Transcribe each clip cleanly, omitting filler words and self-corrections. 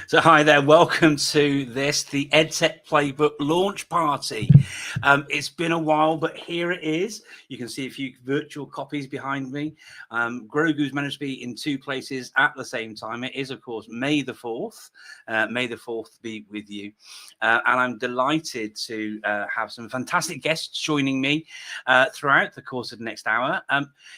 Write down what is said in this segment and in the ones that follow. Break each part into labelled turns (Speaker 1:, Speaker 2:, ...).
Speaker 1: So hi there, welcome to the EdTech Playbook launch party. It's been a while, but here it is. You can see a few virtual copies behind me. Grogu's managed to be in two places at the same time. It is, of course, May the 4th. May the 4th be with you. And I'm delighted to have some fantastic guests joining me throughout the course of the next hour.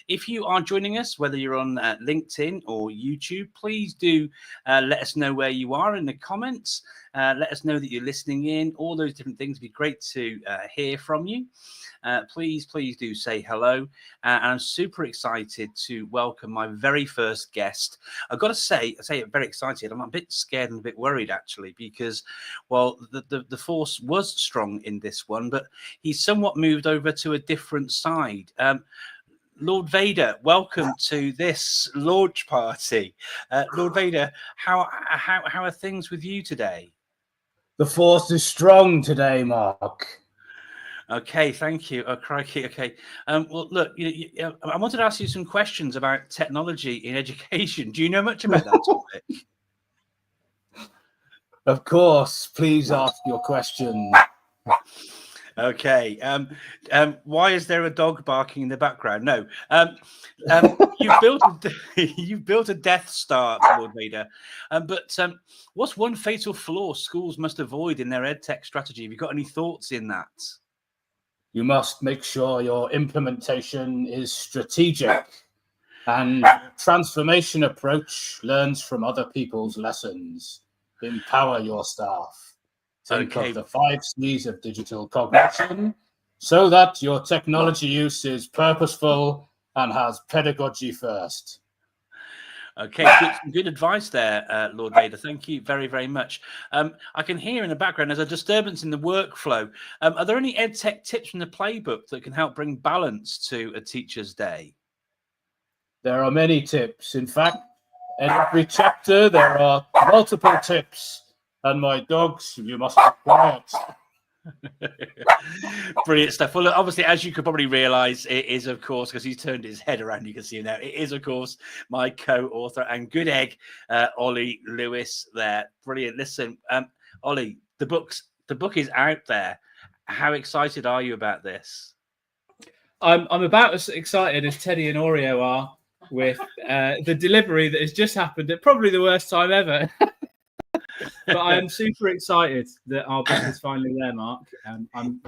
Speaker 1: If you are joining us, whether you're on LinkedIn or YouTube, please do let us know where you are in the comments. Let us know that you're listening in. All those different things would be great to hear from you. Please do say hello. And I'm super excited to welcome my very first guest. I've got to say I'm very excited. I'm a bit scared and a bit worried, actually, because, well, the force was strong in this one, but he's somewhat moved over to a different side. Lord Vader, welcome to this launch party. Lord Vader, how are things with you today?
Speaker 2: The force is strong today, Mark.
Speaker 1: Okay, thank you. Oh, crikey. Okay. Well, look, I wanted to ask you some questions about technology in education. Do you know much about that topic?
Speaker 2: Of course. Please ask your question.
Speaker 1: Okay. Why is there a dog barking in the background? No. You've built a Death Star, Lord Vader. But what's one fatal flaw schools must avoid in their EdTech strategy? Have you got any thoughts in that?
Speaker 2: You must make sure your implementation is strategic and transformation approach learns from other people's lessons. Empower your staff. Think of the 5 C's of digital cognition so that your technology use is purposeful and has pedagogy first.
Speaker 1: Okay, good advice there, Lord Vader. Thank you very, very much. I can hear in the background there's a disturbance in the workflow. Are there any EdTech tips from the playbook that can help bring balance to a teacher's day?
Speaker 2: There are many tips. In fact, in every chapter there are multiple tips. And my dogs, you must be quiet.
Speaker 1: Brilliant stuff. Well, look, obviously, as you could probably realize, it is, of course, because he's turned his head around, you can see him now. It is, of course, my co-author and good egg, Ollie Lewis there. Brilliant. Listen, Ollie, the book is out there. How excited are you about this?
Speaker 3: I'm about as excited as Teddy and Oreo are with the delivery that has just happened at probably the worst time ever. But I am super excited that our book is finally there, Mark. I'm,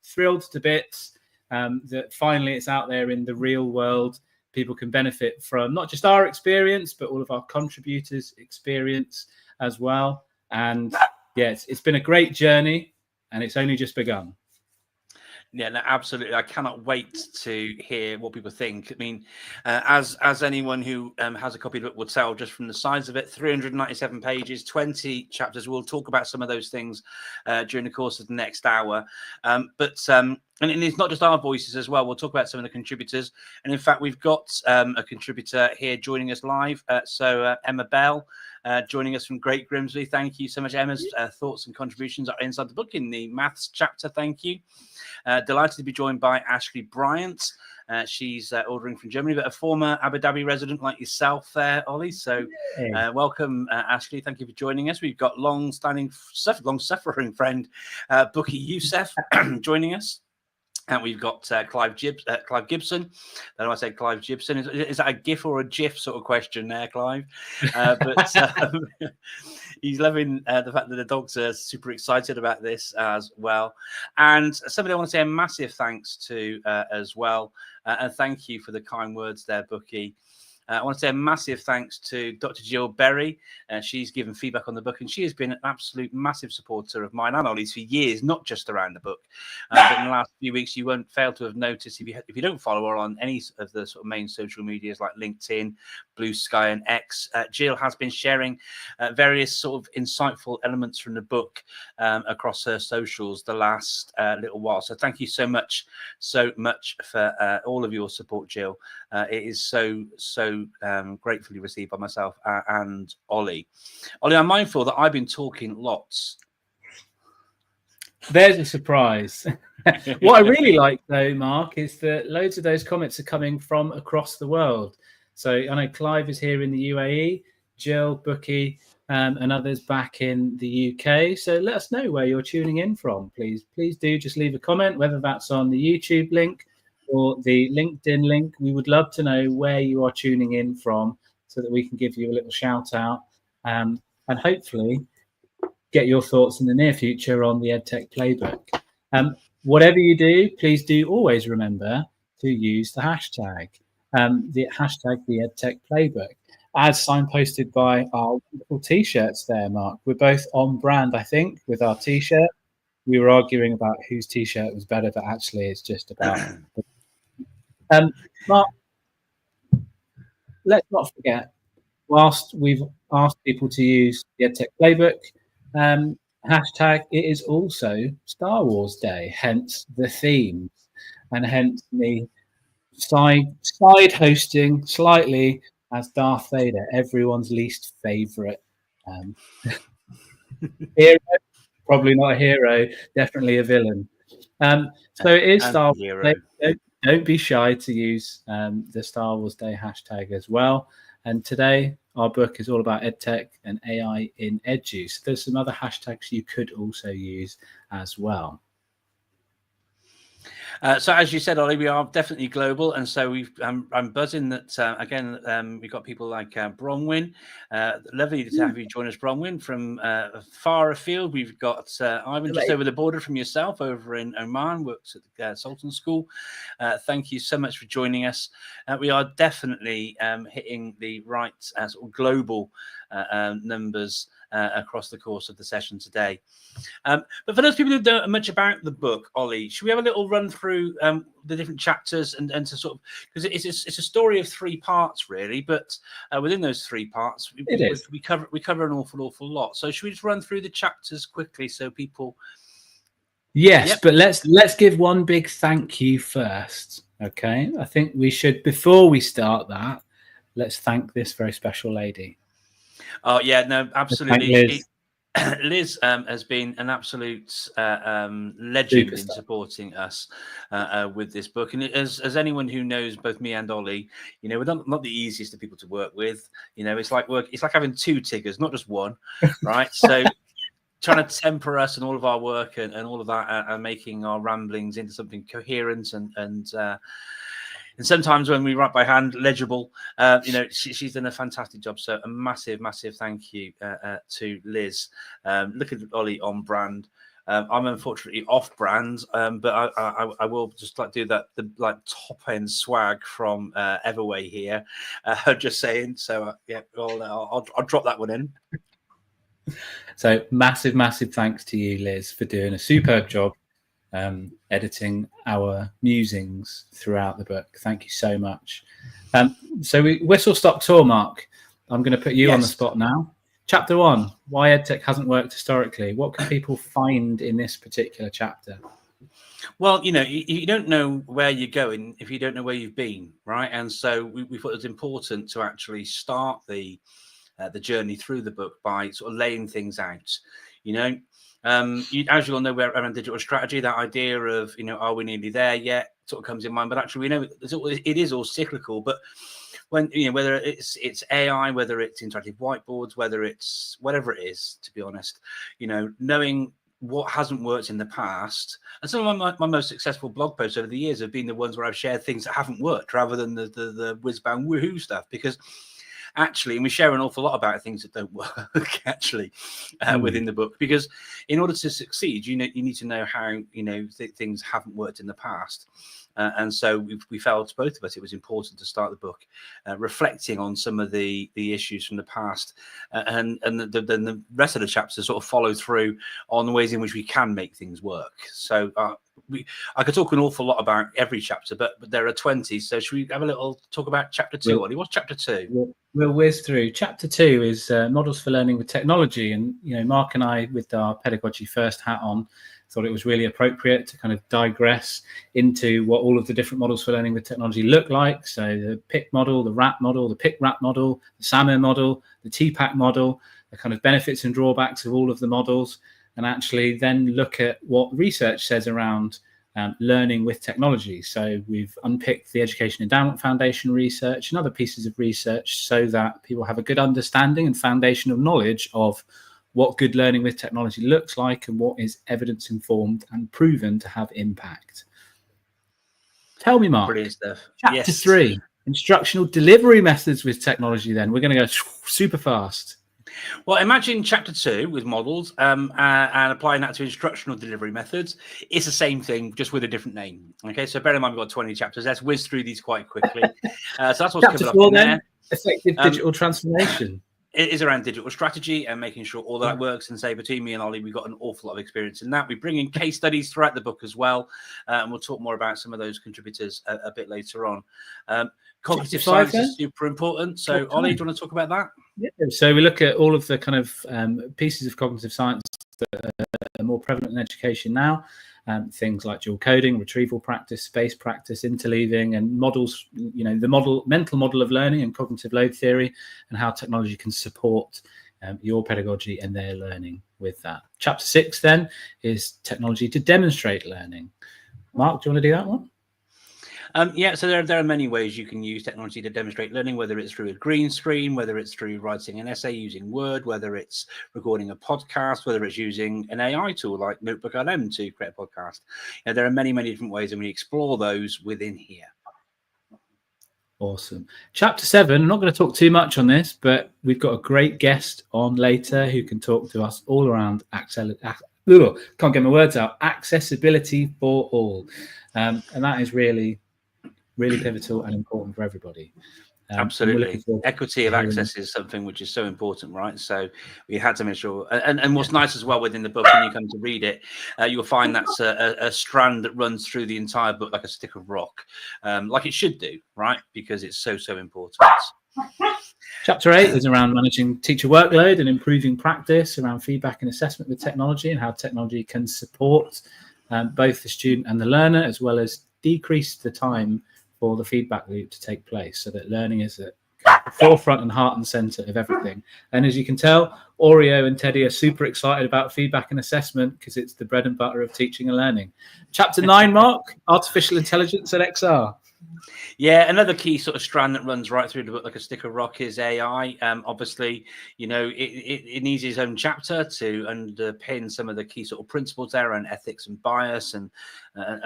Speaker 3: thrilled to bits that finally it's out there in the real world. People can benefit from not just our experience, but all of our contributors' experience as well. And yes, it's been a great journey, and it's only just begun.
Speaker 1: Yeah, no, absolutely. I cannot wait to hear what people think. I mean, as anyone who has a copy of the book will tell, just from the size of it, 397 pages, 20 chapters. We'll talk about some of those things during the course of the next hour. And it's not just our voices as well. We'll talk about some of the contributors. And in fact, we've got a contributor here joining us live. So Emma Bell. Joining us from Great Grimsby. Thank you so much. Emma's thoughts and contributions are inside the book in the maths chapter. Thank you. Delighted to be joined by Ashley Bryant. She's ordering from Germany, but a former Abu Dhabi resident like yourself there, Ollie. So welcome, Ashley. Thank you for joining us. We've got long-suffering friend, Bookie Youssef, joining us. And we've got Clive Gibson. Then I say Clive Gibson. Is that a GIF or a GIF sort of question there, Clive? But he's loving the fact that the dogs are super excited about this as well. And somebody I want to say a massive thanks to as well. And thank you for the kind words there, Bookie. I want to say a massive thanks to Dr. Jill Berry. She's given feedback on the book, and she has been an absolute massive supporter of mine and Ollie's for years, not just around the book. But in the last few weeks, you won't fail to have noticed, if you don't follow her on any of the sort of main social medias like LinkedIn, Blue Sky, and X, Jill has been sharing various sort of insightful elements from the book across her socials the last little while. So thank you so much for all of your support, Jill. It is so gratefully received by myself and Ollie. Ollie, I'm mindful that I've been talking lots.
Speaker 3: There's a surprise. What I really like, though, Mark, is that loads of those comments are coming from across the world. So I know Clive is here in the UAE, Jill, Bookie, and others back in the UK. So let us know where you're tuning in from. Please do just leave a comment, whether that's on the YouTube link or the LinkedIn link. We would love to know where you are tuning in from so that we can give you a little shout out, and hopefully get your thoughts in the near future on the EdTech Playbook. Whatever you do, please do always remember to use the hashtag, the EdTech Playbook, as signposted by our wonderful t-shirts there, Mark. We're both on brand, I think, with our t-shirt. We were arguing about whose t-shirt was better, but actually it's just about... Mark, let's not forget, whilst we've asked people to use the EdTech Playbook hashtag, it is also Star Wars Day, hence the themes, and hence me side hosting slightly as Darth Vader, everyone's least favorite hero. Probably not a hero, definitely a villain. So it is Star Wars Day. Don't be shy to use the Star Wars Day hashtag as well. And today, our book is all about EdTech and AI in edu. So there's some other hashtags you could also use as well.
Speaker 1: So as you said, Ollie, we are definitely global, and so I'm buzzing that again. We've got people like Bronwyn. Lovely to have you join us, Bronwyn, from far afield. We've got Ivan just over the border from yourself, over in Oman, works at the Sultan School. Thank you so much for joining us. We are definitely hitting the right sort of global numbers across the course of the session today. But for those people who don't know much about the book, Ollie, should we have a little run through the different chapters and to sort of, because it's a story of 3 parts really, but within those 3 parts we cover an awful lot. So should we just run through the chapters quickly so people...
Speaker 3: Yes, yep. But let's give one big thank you first. Okay, I think we should, before we start that, let's thank this very special lady.
Speaker 1: Oh yeah, no, absolutely. Liz has been an absolute legend in supporting us with this book, and as anyone who knows both me and Ollie, you know, we're not the easiest of people to work with. You know, it's like having 2 Tiggers, not just one, right? So trying to temper us and all of our work and all of that, and making our ramblings into something coherent and sometimes when we write by hand, legible. You know, she's done a fantastic job. So a massive thank you to Liz. Look at Ollie on brand. I'm unfortunately off brand, but I will just do the top end swag from Everway here. Just saying. So yeah, I'll drop that one in.
Speaker 3: So massive thanks to you, Liz, for doing a superb job editing our musings throughout the book. Thank you so much. So we whistle stop tour, Mark. I'm going to put you on the spot now. Chapter 1, why EdTech hasn't worked historically. What can people find in this particular chapter?
Speaker 1: Well, you know, you don't know where you're going if you don't know where you've been, right? And so we thought it was important to actually start the journey through the book by sort of laying things out, you know. As you all know, we're around digital strategy, that idea of, you know, are we nearly there yet, sort of comes in mind. But actually, we know it is all cyclical. But when, you know, whether it's AI, whether it's interactive whiteboards, whether it's whatever it is, to be honest, you know, knowing what hasn't worked in the past. And some of my most successful blog posts over the years have been the ones where I've shared things that haven't worked rather than the whiz-bang woohoo stuff, because actually, and we share an awful lot about things that don't work actually within the book, because in order to succeed, you need to know how, you know, things haven't worked in the past. And so we felt, both of us, it was important to start the book reflecting on some of the issues from the past, and the rest of the chapters sort of follow through on the ways in which we can make things work. So I could talk an awful lot about every chapter, but there are 20. So should we have a little talk about chapter 2, Ollie? What's chapter 2?
Speaker 3: We'll whiz through. Chapter 2 is models for learning with technology. And, you know, Mark and I, with our pedagogy first hat on, thought it was really appropriate to kind of digress into what all of the different models for learning with technology look like. So the PIC model, the RAP model, the PIC-RAP model, the SAMR model, the TPAC model, the kind of benefits and drawbacks of all of the models, and actually then look at what research says around learning with technology. So we've unpicked the Education Endowment Foundation research and other pieces of research so that people have a good understanding and foundational knowledge of what good learning with technology looks like and what is evidence informed and proven to have impact. Tell me, Mark.
Speaker 1: Brilliant stuff.
Speaker 3: Chapter 3, instructional delivery methods with technology. Then we're going to go super fast.
Speaker 1: Well, imagine chapter 2 with models and applying that to instructional delivery methods. It's the same thing, just with a different name. Okay, so bear in mind we've got 20 chapters. Let's whiz through these quite quickly. So that's what's
Speaker 3: Chapter
Speaker 1: covered
Speaker 3: 4
Speaker 1: up in
Speaker 3: then,
Speaker 1: there.
Speaker 3: effective digital transformation.
Speaker 1: It is around digital strategy and making sure all that works. And say between me and Ollie, we've got an awful lot of experience in that. We bring in case studies throughout the book as well. And we'll talk more about some of those contributors a bit later on. Cognitive science is super important. So Ollie, do you want to talk about that?
Speaker 3: Yeah. So we look at all of the kind of pieces of cognitive science that are more prevalent in education now. Things like dual coding, retrieval practice, space practice, interleaving, and models, the mental model of learning and cognitive load theory, and how technology can support your pedagogy and their learning with that. Chapter 6 then is technology to demonstrate learning. Mark, do you want to do that one?
Speaker 1: So there are many ways you can use technology to demonstrate learning, whether it's through a green screen, whether it's through writing an essay using Word, whether it's recording a podcast, whether it's using an AI tool like Notebook.LM to create a podcast. There are many, many different ways, and we explore those within here.
Speaker 3: Awesome. Chapter 7, I'm not going to talk too much on this, but we've got a great guest on later who can talk to us all around can't get my words out, accessibility for all. And that is really pivotal and important for everybody.
Speaker 1: Absolutely. Equity of access is something which is so important, right? So we had to make sure, and what's nice as well within the book, when you come to read it, you'll find that's a strand that runs through the entire book like a stick of rock, like it should do, right? Because it's so important.
Speaker 3: Chapter 8 is around managing teacher workload and improving practice around feedback and assessment with technology, and how technology can support both the student and the learner, as well as decrease the time for the feedback loop to take place, so that learning is at the forefront and heart and center of everything. And as you can tell, Oreo and Teddy are super excited about feedback and assessment because it's the bread and butter of teaching and learning. Chapter 9, Mark, artificial intelligence and XR.
Speaker 1: Yeah, another key sort of strand that runs right through the book like a stick of rock is AI. Obviously, it needs its own chapter to underpin some of the key sort of principles there around ethics and bias and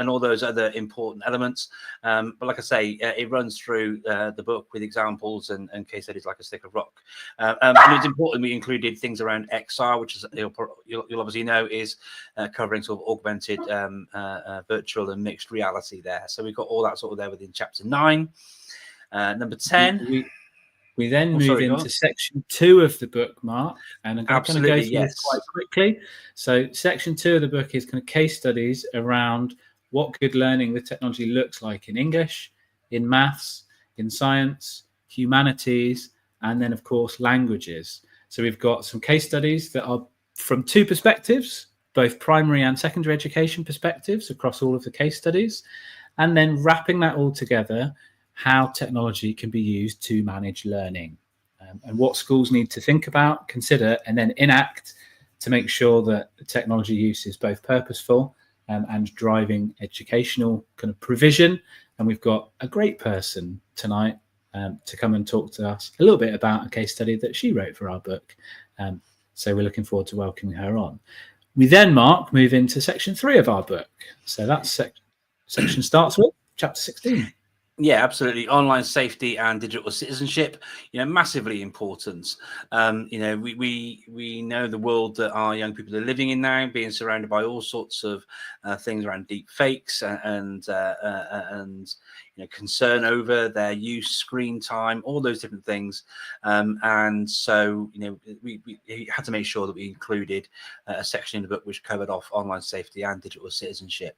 Speaker 1: all those other important elements. But like I say, it runs through the book with examples and case studies like a stick of rock. And it's important we included things around XR, which is you'll obviously know is covering sort of augmented, virtual and mixed reality there. So we've got all that sort of there within chapter 9. Number 10.
Speaker 3: We then move into section 2 of the book, Mark, and I'm going to go through this quite quickly. So section 2 of the book is kind of case studies around what good learning with technology looks like in English, in maths, in science, humanities, and then, of course, languages. So we've got some case studies that are from 2 perspectives, both primary and secondary education perspectives across all of the case studies, and then wrapping that all together, how technology can be used to manage learning, and what schools need to think about, consider, and then enact to make sure that the technology use is both purposeful and driving educational kind of provision. And we've got a great person tonight to come and talk to us a little bit about a case study that she wrote for our book. So we're looking forward to welcoming her on. We then, Mark, move into section 3 of our book. So that section starts with chapter 16.
Speaker 1: Yeah, absolutely. Online safety and digital citizenship, massively important. We know the world that our young people are living in now, being surrounded by all sorts of things around deep fakes and concern over their use, screen time, all those different things. And so, we had to make sure that we included a section in the book which covered off online safety and digital citizenship.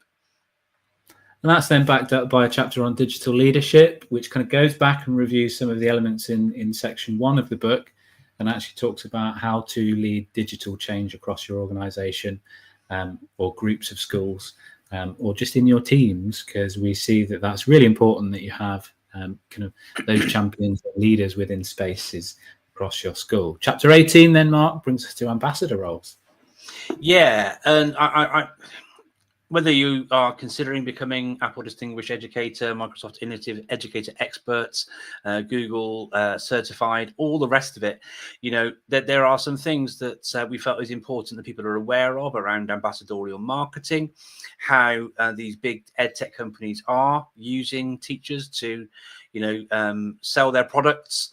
Speaker 3: And that's then backed up by a chapter on digital leadership, which kind of goes back and reviews some of the elements in section 1 of the book, and actually talks about how to lead digital change across your organization or groups of schools or just in your teams, because we see that that's really important that you have kind of those champions and leaders within spaces across your school. Chapter 18 then, Mark, brings us to ambassador roles.
Speaker 1: Yeah, and whether you are considering becoming Apple Distinguished Educator, Microsoft Innovative Educator Expert, Google certified, all the rest of it, that there are some things that we felt is important that people are aware of around ambassadorial marketing, how these big EdTech companies are using teachers to, sell their products.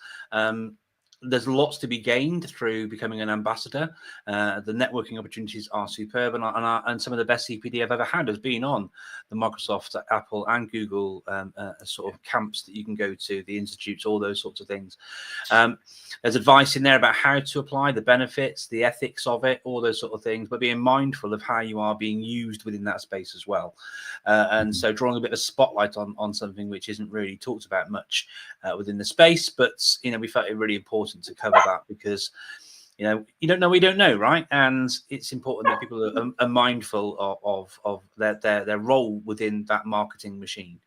Speaker 1: There's lots to be gained through becoming an ambassador. The networking opportunities are superb, and some of the best CPD I've ever had has been on the Microsoft, Apple, and Google sort of camps that you can go to, the institutes, all those sorts of things. There's advice in there about how to apply, the benefits, the ethics of it, all those sort of things, but being mindful of how you are being used within that space as well. And so drawing a bit of a spotlight on something which isn't really talked about much within the space, but we felt it really important to cover that, because you don't know, we don't know, right? And it's important that people are mindful of their role within that marketing machine.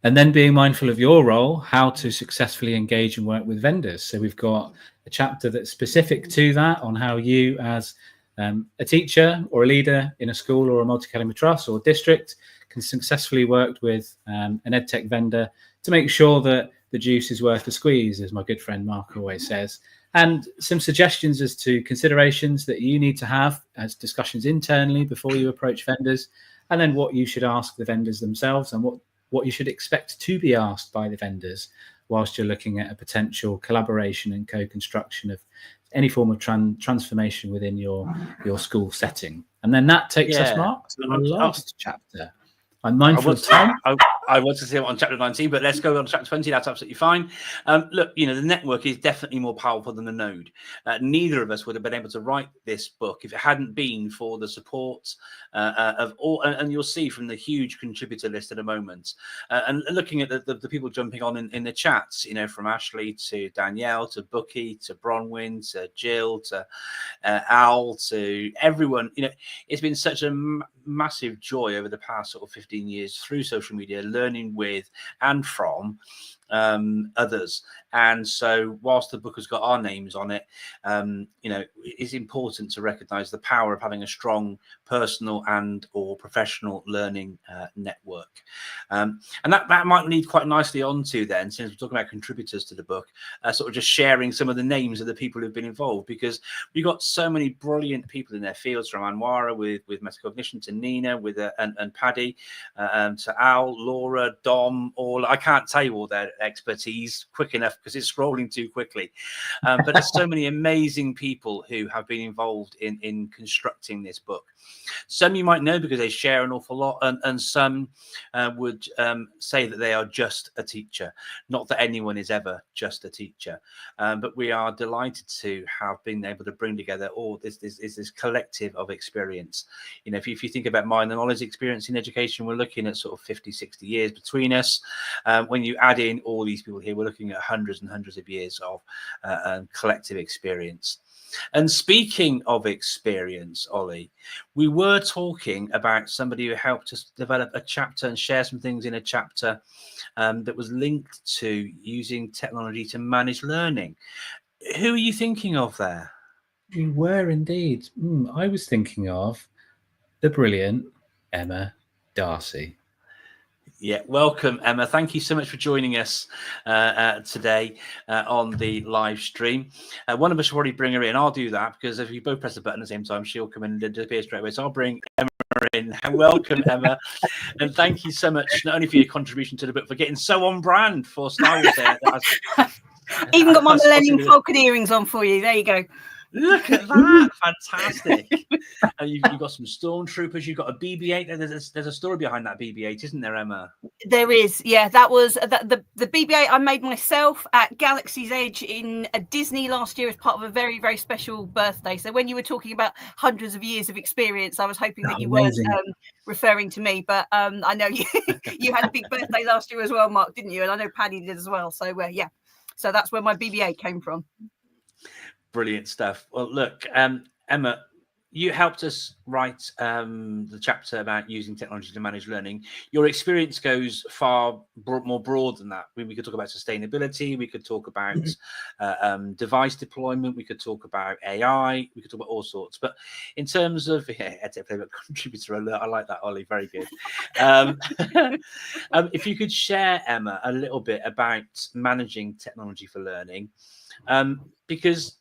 Speaker 3: And then being mindful of your role, how to successfully engage and work with vendors. So we've got a chapter that's specific to that, on how you as a teacher or a leader in a school or a multi-academy trust or district can successfully work with an EdTech vendor to make sure that the juice is worth the squeeze, as my good friend Mark always says. And some suggestions as to considerations that you need to have as discussions internally before you approach vendors, and then what you should ask the vendors themselves, and what you should expect to be asked by the vendors whilst you're looking at a potential collaboration and co-construction of any form of transformation within your school setting. And then that takes us, Mark, to the last chapter. I'm mindful of time.
Speaker 1: I want to see it on chapter 19, but let's go on to chapter 20. That's absolutely fine. Look, the network is definitely more powerful than the node. Neither of us would have been able to write this book if it hadn't been for the support of all, and you'll see from the huge contributor list in a moment. And looking at the people jumping on in the chats, from Ashley to Danielle to Bookie to Bronwyn to Jill to Al to everyone. It's been such a massive joy over the past sort of 15 years through social media, learning with and from others. And so whilst the book has got our names on it, it's important to recognize the power of having a strong personal and or professional learning network. And that might lead quite nicely on to then, since we're talking about contributors to the book, sort of just sharing some of the names of the people who've been involved, because we've got so many brilliant people in their fields, from Anwara with metacognition to Nina with and Paddy to Al, Laura, Dom, all. I can't tell you all their expertise quick enough because it's scrolling too quickly. But there's so many amazing people who have been involved in constructing this book. Some you might know because they share an awful lot, and some would say that they are just a teacher. Not that anyone is ever just a teacher, but we are delighted to have been able to bring together all this collective of experience. If you think about my knowledge experience in education, we're looking at sort of 50, 60 years between us. When you add in all these people here, we're looking at hundreds and hundreds of years of collective experience. And speaking of experience, Ollie, we were talking about somebody who helped us develop a chapter and share some things in a chapter that was linked to using technology to manage learning. Who are you thinking of there?
Speaker 3: We were indeed. I was thinking of the brilliant Emma Darcy.
Speaker 1: Yeah, welcome, Emma. Thank you so much for joining us today on the live stream. One of us should already bring her in. I'll do that, because if we both press the button at the same time, she'll come in and disappear straight away. So I'll bring Emma in. Welcome, Emma. And thank you so much, not only for your contribution to the book, for getting so on brand for Star Wars there.
Speaker 4: Even got my Millennium Falcon earrings on for you. There you go.
Speaker 1: Look at that. Fantastic. You've got some stormtroopers. You've got a BB-8. There's a story behind that BB-8, isn't there, Emma?
Speaker 4: There is. Yeah, that was the BB-8 I made myself at Galaxy's Edge in Disney last year as part of a very, very special birthday. So when you were talking about hundreds of years of experience, I was hoping that you weren't referring to me. But I know you had a big birthday last year as well, Mark, didn't you? And I know Paddy did as well. So yeah. So that's where my BB-8 came from.
Speaker 1: Brilliant stuff. Well, look, Emma, you helped us write the chapter about using technology to manage learning. Your experience goes far more broad than that. We could talk about sustainability. We could talk about device deployment. We could talk about AI. We could talk about all sorts. But in terms of EdTech Playbook contributor alert, I like that, Ollie. Very good. If you could share, Emma, a little bit about managing technology for learning, because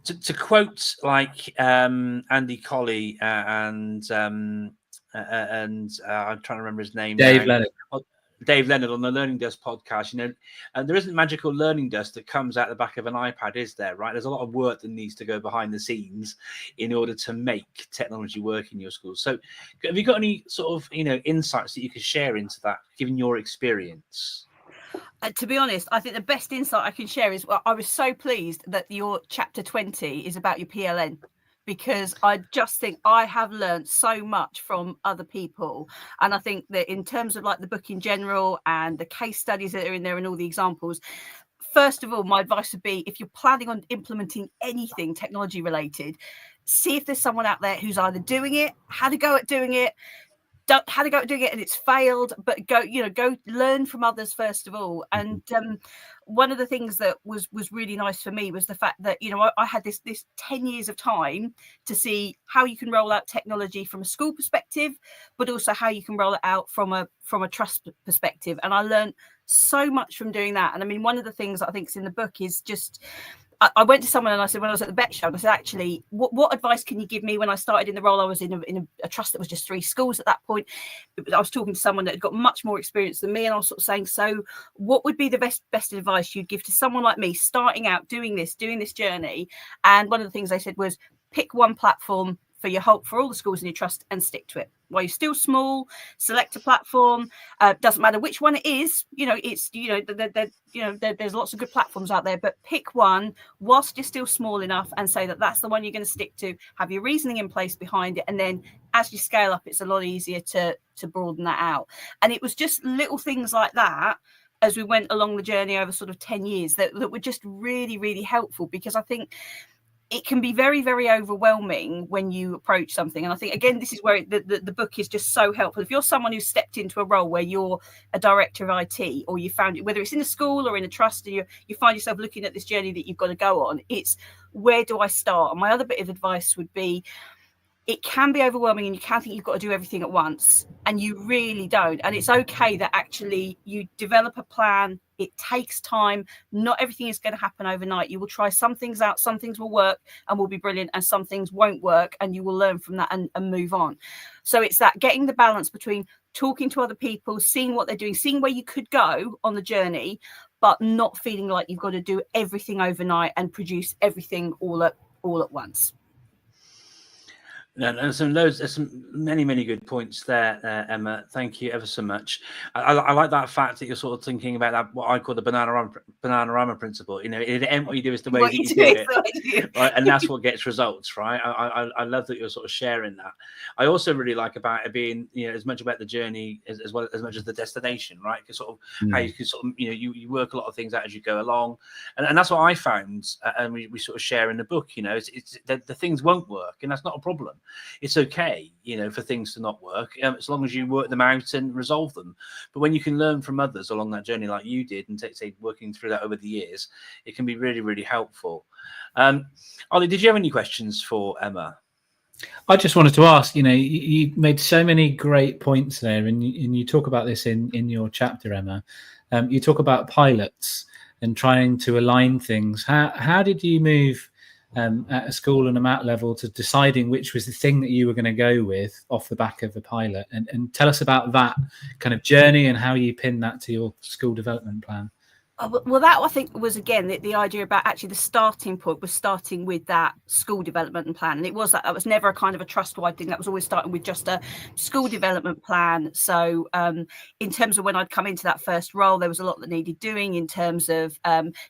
Speaker 1: to quote like Andy Colley and I'm trying to remember his name.
Speaker 3: Dave Leonard.
Speaker 1: Dave Leonard on the Learning Dust podcast, and there isn't magical learning dust that comes out the back of an iPad, is there? Right? There's a lot of work that needs to go behind the scenes in order to make technology work in your school. So, have you got any sort of insights that you could share into that, given your experience?
Speaker 4: To be honest, I think the best insight I can share is I was so pleased that your chapter 20 is about your PLN, because I just think I have learned so much from other people. And I think that in terms of like the book in general and the case studies that are in there and all the examples, first of all, my advice would be, if you're planning on implementing anything technology related, see if there's someone out there who's either doing it, had a go at doing it, had to go doing it and it's failed, but go learn from others first of all. And one of the things that was really nice for me was the fact that I had this 10 years of time to see how you can roll out technology from a school perspective, but also how you can roll it out from a trust perspective. And I learned so much from doing that. And I mean, one of the things that I think is in the book is just, I went to someone and I said, when I was at the vet show, I said, actually, what advice can you give me? When I started in the role, I was in a trust that was just 3 schools at that point. I was talking to someone that had got much more experience than me. And I was sort of saying, so what would be the best advice you'd give to someone like me starting out doing this journey? And one of the things they said was, pick one platform for all the schools in your trust and stick to it. While you're still small, select a platform. Doesn't matter which one it is. There's lots of good platforms out there, but pick one whilst you're still small enough and say that that's the one you're going to stick to. Have your reasoning in place behind it, and then as you scale up, it's a lot easier to broaden that out. And it was just little things like that as we went along the journey over sort of 10 years that were just really, really helpful, because I think it can be very, very overwhelming when you approach something. And I think, again, this is where the book is just so helpful. If you're someone who's stepped into a role where you're a director of IT, or you found it, whether it's in a school or in a trust, and you find yourself looking at this journey that you've got to go on, it's where do I start? And my other bit of advice would be, it can be overwhelming and you can think you've got to do everything at once, and you really don't. And it's okay that actually you develop a plan. It takes time. Not everything is going to happen overnight. You will try some things out. Some things will work and will be brilliant, and some things won't work, and you will learn from that and move on. So it's that getting the balance between talking to other people, seeing what they're doing, seeing where you could go on the journey, but not feeling like you've got to do everything overnight and produce everything all at once.
Speaker 1: There's some many good points there, Emma. Thank you ever so much. I like that fact that you're sort of thinking about that, what I call the bananarama principle. It ain't what you do, is the way that you do it, right? And that's what gets results, right? I love that you're sort of sharing that. I also really like about it being, as much about the journey as well as much as the destination, right? Because sort of how you can sort of, you work a lot of things out as you go along, and that's what I found, and we sort of share in the book. It's the things won't work, and that's not a problem. It's okay, for things to not work, as long as you work them out and resolve them. But when you can learn from others along that journey, like you did, and say working through that over the years, it can be really, really helpful. Ollie, did you have any questions for Emma?
Speaker 3: I just wanted to ask, you made so many great points there, and you talk about this in your chapter, Emma. You talk about pilots and trying to align things. How did you move at a school and a MAT level to deciding which was the thing that you were going to go with off the back of the pilot, and tell us about that kind of journey and how you pin that to your school development plan?
Speaker 4: Well, that I think was, again, the idea about actually the starting point was starting with that school development plan. And it was that was never a kind of a trust-wide thing. That was always starting with just a school development plan. So in terms of when I'd come into that first role, there was a lot that needed doing in terms of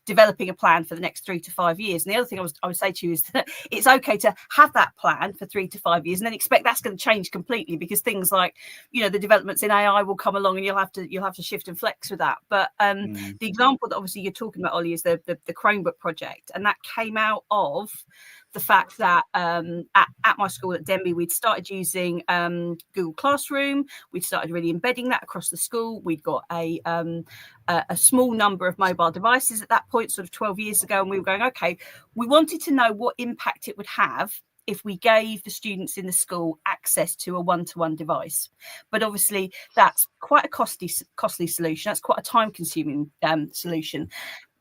Speaker 4: developing a plan for the next 3 to 5 years. And the other thing I would say to you is that it's okay to have that plan for 3 to 5 years and then expect that's going to change completely, because things like, the developments in AI will come along and you'll have to shift and flex with that. But the example that obviously you're talking about, Ollie, is the Chromebook project, and that came out of the fact that at my school at Denby, we'd started using Google Classroom. We'd started really embedding that across the school. We'd got a small number of mobile devices at that point, sort of 12 years ago. And we were going, okay, we wanted to know what impact it would have if we gave the students in the school access to a one-to-one device. But obviously that's quite a costly solution. That's quite a time-consuming solution.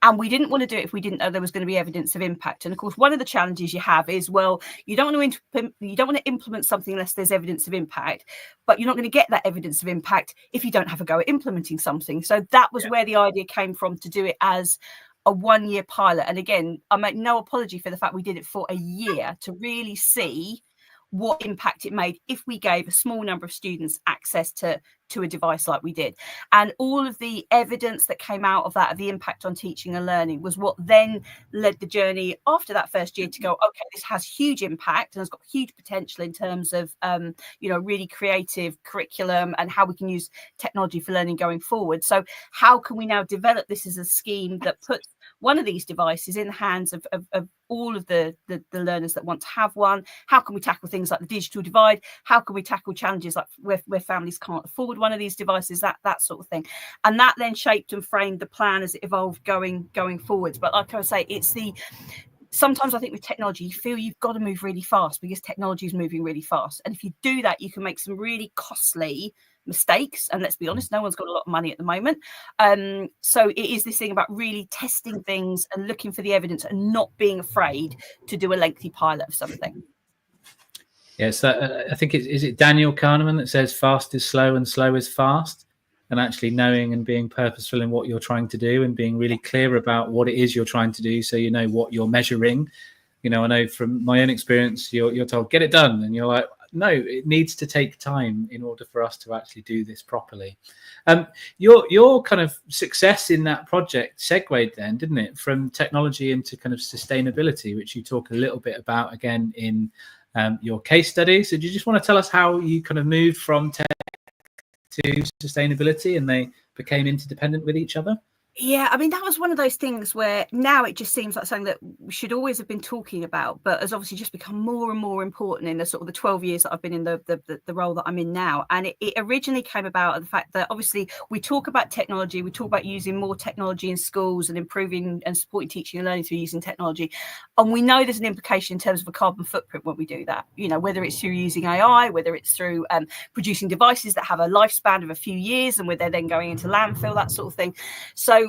Speaker 4: And we didn't want to do it if we didn't know there was going to be evidence of impact. And of course, one of the challenges you have is, well, you don't want to implement something unless there's evidence of impact, but you're not going to get that evidence of impact if you don't have a go at implementing something. So that was where the idea came from, to do it as a 1-year pilot. And again, I make no apology for the fact we did it for a year to really see what impact it made if we gave a small number of students access to a device like we did. And all of the evidence that came out of that, of the impact on teaching and learning, was what then led the journey after that first year to go, okay, this has huge impact and has got huge potential in terms of really creative curriculum and how we can use technology for learning going forward. So how can we now develop this as a scheme that puts one of these devices in the hands of all of the learners that want to have one? How can we tackle things like the digital divide? How can we tackle challenges like where families can't afford one of these devices, that sort of thing? And that then shaped and framed the plan as it evolved going forwards. But like I say, sometimes I think with technology, you feel you've got to move really fast because technology is moving really fast. And if you do that, you can make some really costly mistakes. And let's be honest, no one's got a lot of money at the moment. So it is this thing about really testing things and looking for the evidence and not being afraid to do a lengthy pilot of something.
Speaker 3: Yes, I think is it Daniel Kahneman that says fast is slow and slow is fast, and actually knowing and being purposeful in what you're trying to do and being really clear about what it is you're trying to do, so you know what you're measuring. I know from my own experience, you're told get it done, and you're like, no, it needs to take time in order for us to actually do this properly. Your kind of success in that project segued then, didn't it, from technology into kind of sustainability, which you talk a little bit about again in your case study. So do you just want to tell us how you kind of moved from tech to sustainability and they became interdependent with each other?
Speaker 4: Yeah, I mean, that was one of those things where now it just seems like something that we should always have been talking about, but has obviously just become more and more important in the sort of the 12 years that I've been in the role that I'm in now. And it originally came about of the fact that obviously we talk about technology, we talk about using more technology in schools and improving and supporting teaching and learning through using technology. And we know there's an implication in terms of a carbon footprint when we do that, whether it's through using AI, whether it's through producing devices that have a lifespan of a few years and where they're then going into landfill, that sort of thing. So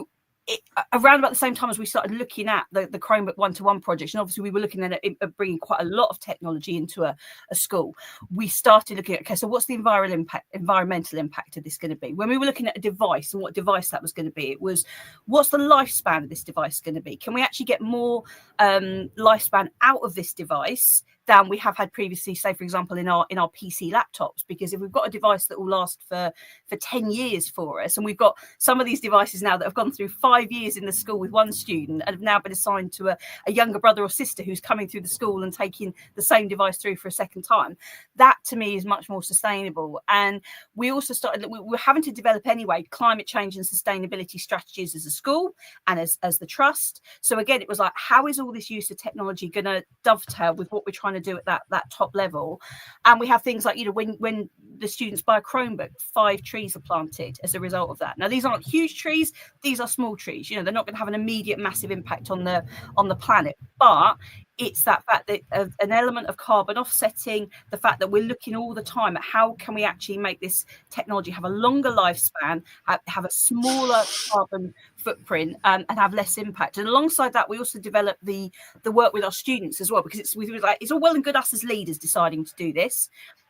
Speaker 4: around about the same time as we started looking at the Chromebook one-to-one project, and obviously we were looking at bringing quite a lot of technology into a school, we started looking at, okay, so what's the environmental impact of this going to be? When we were looking at a device and what device that was going to be, it was, what's the lifespan of this device going to be? Can we actually get more lifespan out of this device than we have had previously, say, for example, in our PC laptops? Because if we've got a device that will last for 10 years for us, and we've got some of these devices now that have gone through 5 years in the school with one student and have now been assigned to a younger brother or sister who's coming through the school and taking the same device through for a second time, that to me is much more sustainable. And we also started, we were having to develop anyway climate change and sustainability strategies as a school and as the trust. So again, it was like, how is all this use of technology going to dovetail with what we're trying to do at that top level? And we have things like, when the students buy a Chromebook, 5 trees are planted as a result of that. Now, these aren't huge trees, these are small trees. They're not going to have an immediate massive impact on the planet, but it's that fact that an element of carbon offsetting, the fact that we're looking all the time at how can we actually make this technology have a longer lifespan, have a smaller carbon footprint, and have less impact. And alongside that, we also develop the work with our students as well, because it's all well and good us as leaders deciding to do this.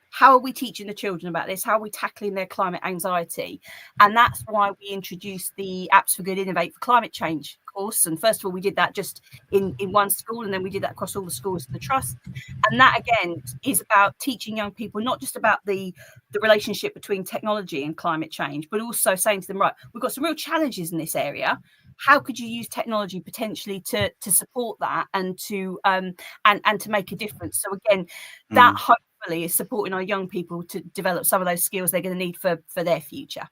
Speaker 4: How are we teaching the children about this? How are we tackling their climate anxiety? And that's why we introduced the Apps for Good Innovate for Climate Change course. And first of all, we did that just in one school, and then we did that across all the schools of the trust. And that, again, is about teaching young people not just about the relationship between technology and climate change, but also saying to them, right, we've got some real challenges in this area. How could you use technology potentially to support that and to make a difference? So again, that hopefully is supporting our young people to develop some of those skills they're going to need for their future.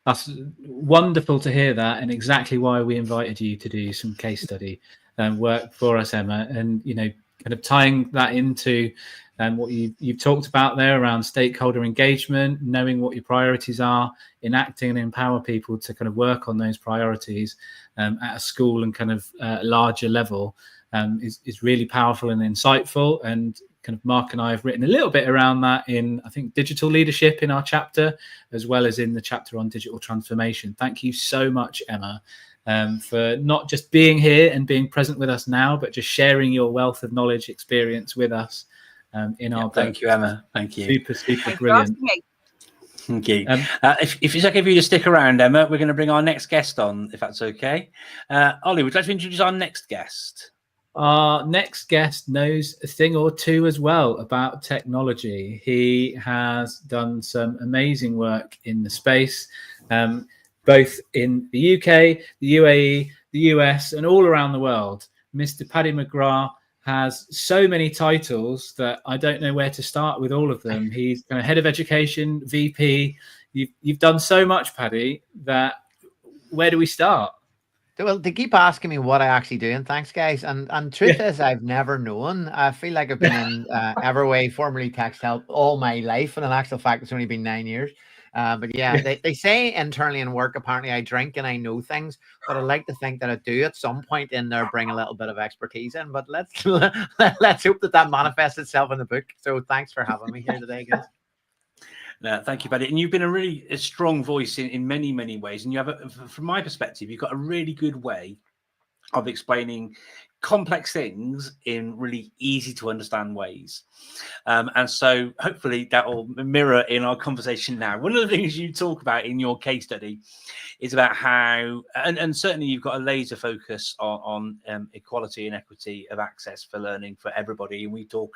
Speaker 3: That's wonderful to hear that, and exactly why we invited you to do some case study work for us, Emma. And kind of tying that into what you've talked about there around stakeholder engagement, knowing what your priorities are, enacting and empower people to kind of work on those priorities at a school and kind of larger level is really powerful and insightful. And kind of Mark and I have written a little bit around that in, I think, digital leadership in our chapter, as well as in the chapter on digital transformation. Thank you so much, Emma, for not just being here and being present with us now, but just sharing your wealth of knowledge, experience with us in our book.
Speaker 1: Thank you, Emma. Thank you.
Speaker 3: Super brilliant.
Speaker 1: Thank you. If it's okay for you to stick around, Emma, we're going to bring our next guest on, if that's okay. Ollie, would you like to introduce our next guest?
Speaker 3: Our next guest knows a thing or two as well about technology. He has done some amazing work in the space, both in the UK, the UAE, the US, and all around the world. Mr. Paddy McGrath has so many titles that I don't know where to start with all of them. He's kind of head of education, VP. You've done so much, Paddy, that where do we start?
Speaker 5: Well, they keep asking me what I actually do, and thanks, guys. And truth is, I've never known. I feel like I've been in Everway, formerly TextHelp, all my life, and in actual fact, it's only been 9 years. But yeah, they say internally in work, apparently I drink and I know things, but I like to think that I do at some point in there bring a little bit of expertise in. But let's hope that manifests itself in the book. So thanks for having me here today, guys.
Speaker 1: No, thank you, Paddy. And you've been a strong voice in many, many ways. And you have, from my perspective, you've got a really good way of explaining complex things in really easy to understand ways. And so hopefully that will mirror in our conversation now. One of the things you talk about in your case study is about how, and certainly you've got a laser focus on equality and equity of access for learning for everybody. And we talk,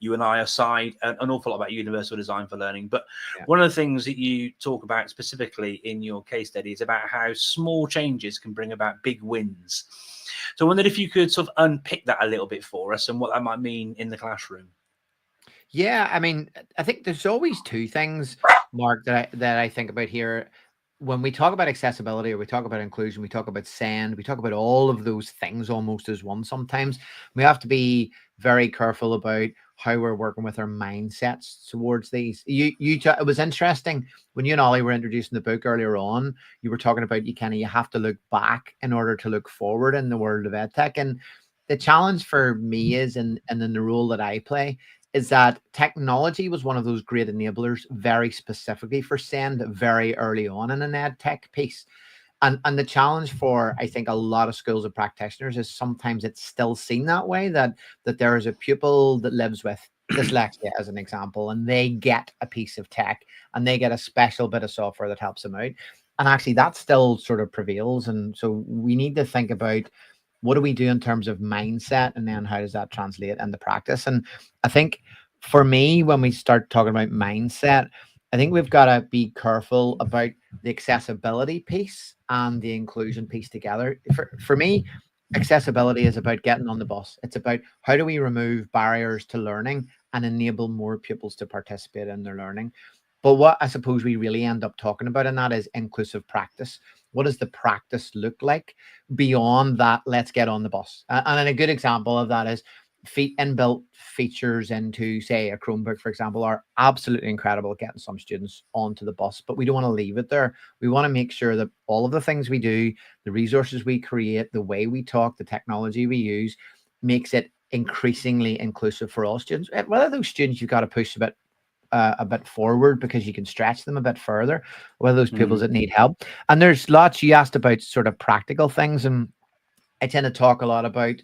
Speaker 1: you and I aside, an awful lot about universal design for learning. But one of the things that you talk about specifically in your case study is about how small changes can bring about big wins. So I wondered if you could sort of unpick that a little bit for us and what that might mean in the classroom.
Speaker 5: Yeah, I mean, I think there's always two things, Mark, that I think about here. When we talk about accessibility, or we talk about inclusion, we talk about SEND, we talk about all of those things almost as one. Sometimes we have to be very careful about how we're working with our mindsets towards these. It was interesting when you and Ollie were introducing the book earlier on. You were talking about you have to look back in order to look forward in the world of EdTech. And the challenge for me is, and in the role that I play, is that technology was one of those great enablers, very specifically for SEND very early on in an EdTech piece. And the challenge for, I think, a lot of schools and practitioners is sometimes it's still seen that way, that there is a pupil that lives with dyslexia, as an example, and they get a piece of tech and they get a special bit of software that helps them out. And actually that still sort of prevails. And so we need to think about, what do we do in terms of mindset, and then how does that translate into practice? And I think for me, when we start talking about mindset, I think we've got to be careful about the accessibility piece and the inclusion piece together. For me, accessibility is about getting on the bus. It's about how do we remove barriers to learning and enable more pupils to participate in their learning. But what I suppose we really end up talking about in that is inclusive practice. What does the practice look like beyond that? Let's get on the bus. And a good example of that is inbuilt features into, say, a Chromebook, for example, are absolutely incredible at getting some students onto the bus, but we don't want to leave it there. We want to make sure that all of the things we do, the resources we create, the way we talk, the technology we use, makes it increasingly inclusive for all students. Whether those students you've got to push a bit forward because you can stretch them a bit further, whether those pupils that need help. And there's lots, you asked about sort of practical things, and I tend to talk a lot about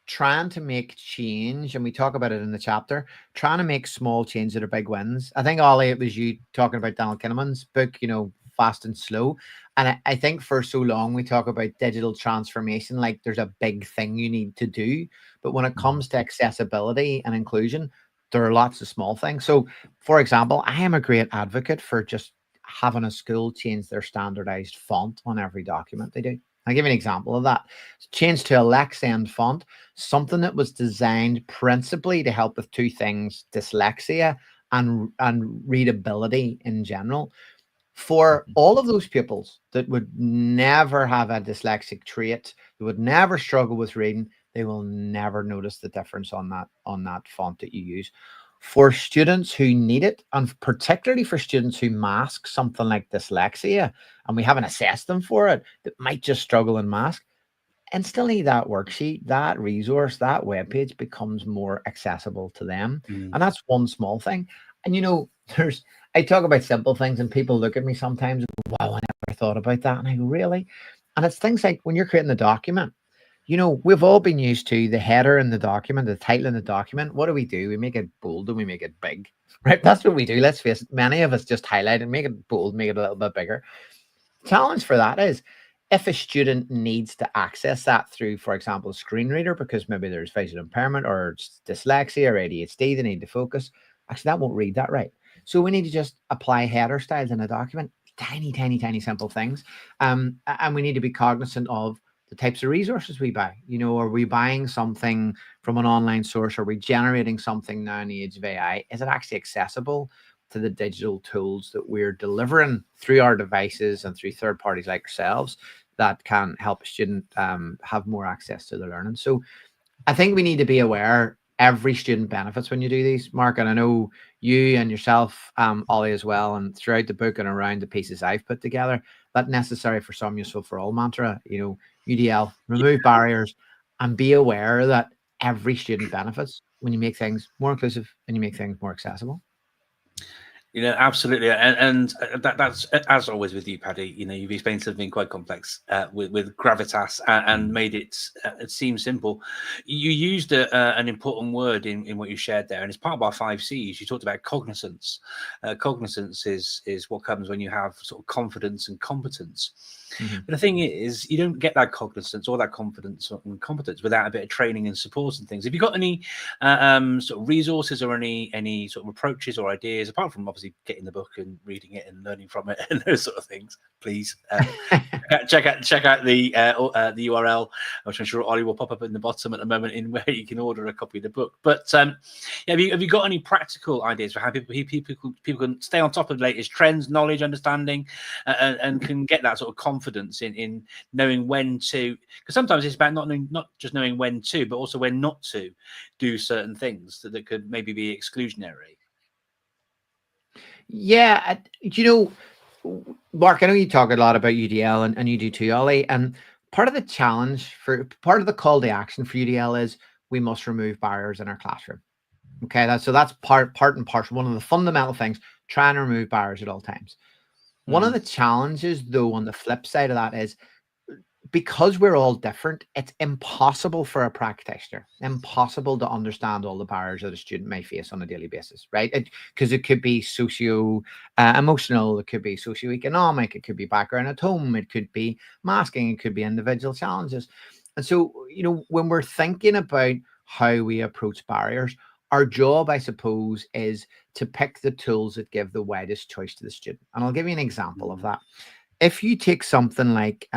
Speaker 5: trying to make change, and we talk about it in the chapter, trying to make small changes that are big wins. I think, Ollie, it was you talking about Daniel Kahneman's book, Fast and Slow. And I think for so long we talk about digital transformation like there's a big thing you need to do. But when it comes to accessibility and inclusion, there are lots of small things. So, for example, I am a great advocate for just having a school change their standardized font on every document they do. I'll give you an example of that. Change to a Lexend font, something that was designed principally to help with two things: dyslexia and readability in general. For all of those pupils that would never have a dyslexic trait, that would never struggle with reading, they will never notice the difference on that font that you use. For students who need it, and particularly for students who mask something like dyslexia, and we haven't assessed them for it, that might just struggle in mask, instantly that worksheet, that resource, that webpage becomes more accessible to them. And that's one small thing. And I talk about simple things and people look at me sometimes and go, wow, I never thought about that. And I go, really? And it's things like when you're creating the document, we've all been used to the header in the document, the title in the document. What do? We make it bold and we make it big, right? That's what we do. Let's face it. Many of us just highlight and make it bold, make it a little bit bigger. Challenge for that is if a student needs to access that through, for example, a screen reader, because maybe there's visual impairment or dyslexia or ADHD, they need to focus. Actually, that won't read that right. So we need to just apply header styles in a document, tiny, tiny, tiny, simple things. And we need to be cognizant of the types of resources we buy. Are we buying something from an online source? Are we generating something now in the age of AI? Is it actually accessible to the digital tools that we're delivering through our devices and through third parties like ourselves that can help a student have more access to the learning? So I think we need to be aware every student benefits when you do these, Mark. And I know you and yourself, Ollie, as well, and throughout the book and around the pieces I've put together, that necessary for some, useful for all mantra, UDL, remove barriers and be aware that every student benefits when you make things more inclusive and you make things more accessible.
Speaker 1: Absolutely, and that's as always with you, Paddy. You've explained something quite complex with gravitas and made it seem simple. You used an important word in what you shared there, and it's part of our 5 C's. You talked about cognizance. Cognizance is what comes when you have sort of confidence and competence. But the thing is, you don't get that cognizance or that confidence and competence without a bit of training and support and things. Have you got any sort of resources or any sort of approaches or ideas, apart from obviously getting the book and reading it and learning from it and those sort of things? Please check out the URL, which I'm sure Ollie will pop up in the bottom at the moment, in where you can order a copy of the book. But have you got any practical ideas for how people can stay on top of the latest trends, knowledge, understanding, and can get that sort of confidence in knowing when to? Because sometimes it's about not just knowing when to, but also when not to do certain things that could maybe be exclusionary.
Speaker 5: Yeah, Mark, I know you talk a lot about UDL and you do too, Ollie. And part of the challenge part of the call to action for UDL is we must remove barriers in our classroom. Okay, that's part and parcel. One of the fundamental things, trying to remove barriers at all times. One of the challenges, though, on the flip side of that is, because we're all different, it's impossible for a practitioner, impossible to understand all the barriers that a student may face on a daily basis, right? Because it could be socio-emotional, it could be socioeconomic, it could be background at home, it could be masking, it could be individual challenges. And so, when we're thinking about how we approach barriers, our job, I suppose, is to pick the tools that give the widest choice to the student. And I'll give you an example of that. If you take something like,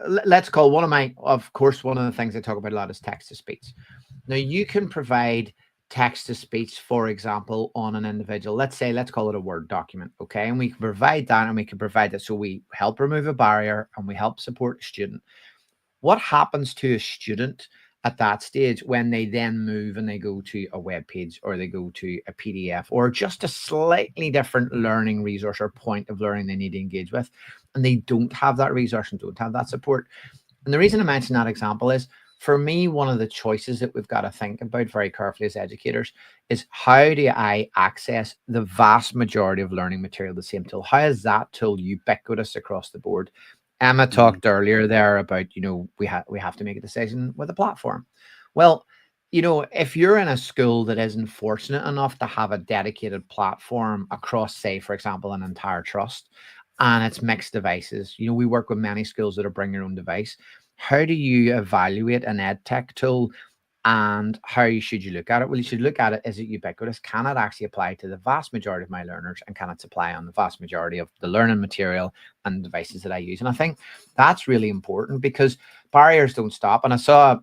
Speaker 5: let's call one of the things I talk about a lot is text to speech. Now, you can provide text to speech, for example, on an individual. Let's call it a Word document, okay? And we can provide that, and we can provide that. So we help remove a barrier and we help support a student. What happens to a student at that stage when they then move and they go to a web page or they go to a PDF or just a slightly different learning resource or point of learning they need to engage with, and they don't have that resource and don't have that support? And the reason I mention that example is, for me, one of the choices that we've got to think about very carefully as educators is, how do I access the vast majority of learning material the same tool? How is that tool ubiquitous across the board? Emma talked earlier there about, we have to make a decision with a platform. Well, if you're in a school that isn't fortunate enough to have a dedicated platform across, say, for example, an entire trust, and it's mixed devices, we work with many schools that are bring your own device. How do you evaluate an EdTech tool, and how should you look at it? Well, you should look at it, is it ubiquitous? Can it actually apply to the vast majority of my learners? And can it apply on the vast majority of the learning material and devices that I use? And I think that's really important, because barriers don't stop. And I saw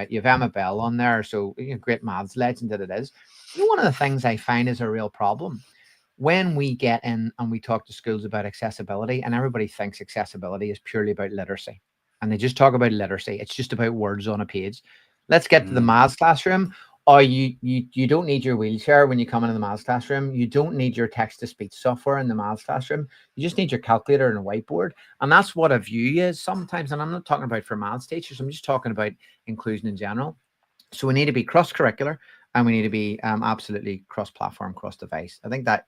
Speaker 5: you have Emma Bell on there, so great maths legend that it is. One of the things I find is a real problem when we get in and we talk to schools about accessibility, and everybody thinks accessibility is purely about literacy. and they just talk about literacy. It's just about words on a page. Let's get to the maths classroom. Or you don't need your wheelchair when you come into the maths classroom. You don't need your text-to-speech software in the maths classroom. You just need your calculator and a whiteboard. And that's what a view is sometimes. And I'm not talking about for maths teachers. I'm just talking about inclusion in general. So we need to be cross-curricular, and we need to be absolutely cross-platform, cross-device. I think that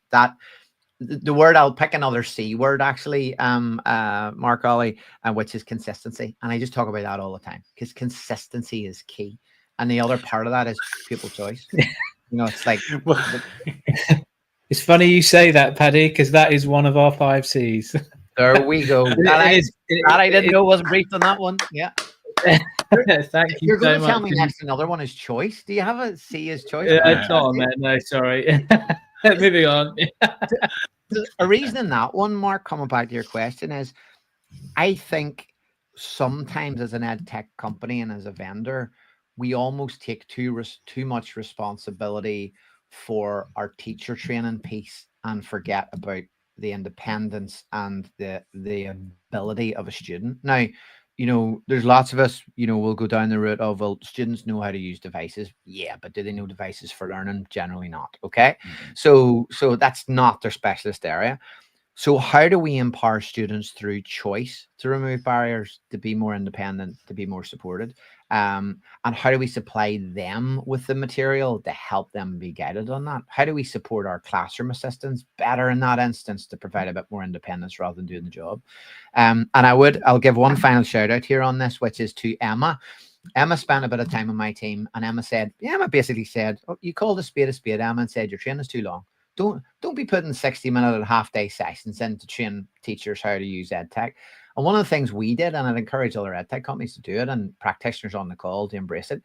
Speaker 5: the word, I'll pick another C word actually, Mark Ollie, which is consistency. And I just talk about that all the time because consistency is key. And the other part of that is pupil choice. It's like,
Speaker 3: it's funny you say that, Paddy, because that is one of our 5 C's.
Speaker 5: There we go. I didn't know wasn't briefed on that one. Yeah.
Speaker 3: Thank you.
Speaker 5: You're going
Speaker 3: so
Speaker 5: to tell
Speaker 3: much.
Speaker 5: me next another one is choice. Do you have a C as choice?
Speaker 3: Oh man, no, sorry. Moving on.
Speaker 5: A reason in that one, Mark, coming back to your question, is I think sometimes as an ed tech company and as a vendor, we almost take too much responsibility for our teacher training piece and forget about the independence and the ability of a student. Now, there's lots of us, we'll go down the route of, well, students know how to use devices. Yeah, but do they know devices for learning? Generally not. Okay. So that's not their specialist area. So how do we empower students through choice to remove barriers, to be more independent, to be more supported? And how do we supply them with the material to help them be guided on that? How do we support our classroom assistants better in that instance to provide a bit more independence rather than doing the job? And I'll give one final shout out here on this, which is to Emma. Emma spent a bit of time on my team, and Emma basically said, oh, you called a spade, Emma, and said your training's too long. Don't be putting 60-minute and half-day sessions in to train teachers how to use EdTech. And one of the things we did, and I'd encourage other EdTech companies to do it, and practitioners on the call to embrace it,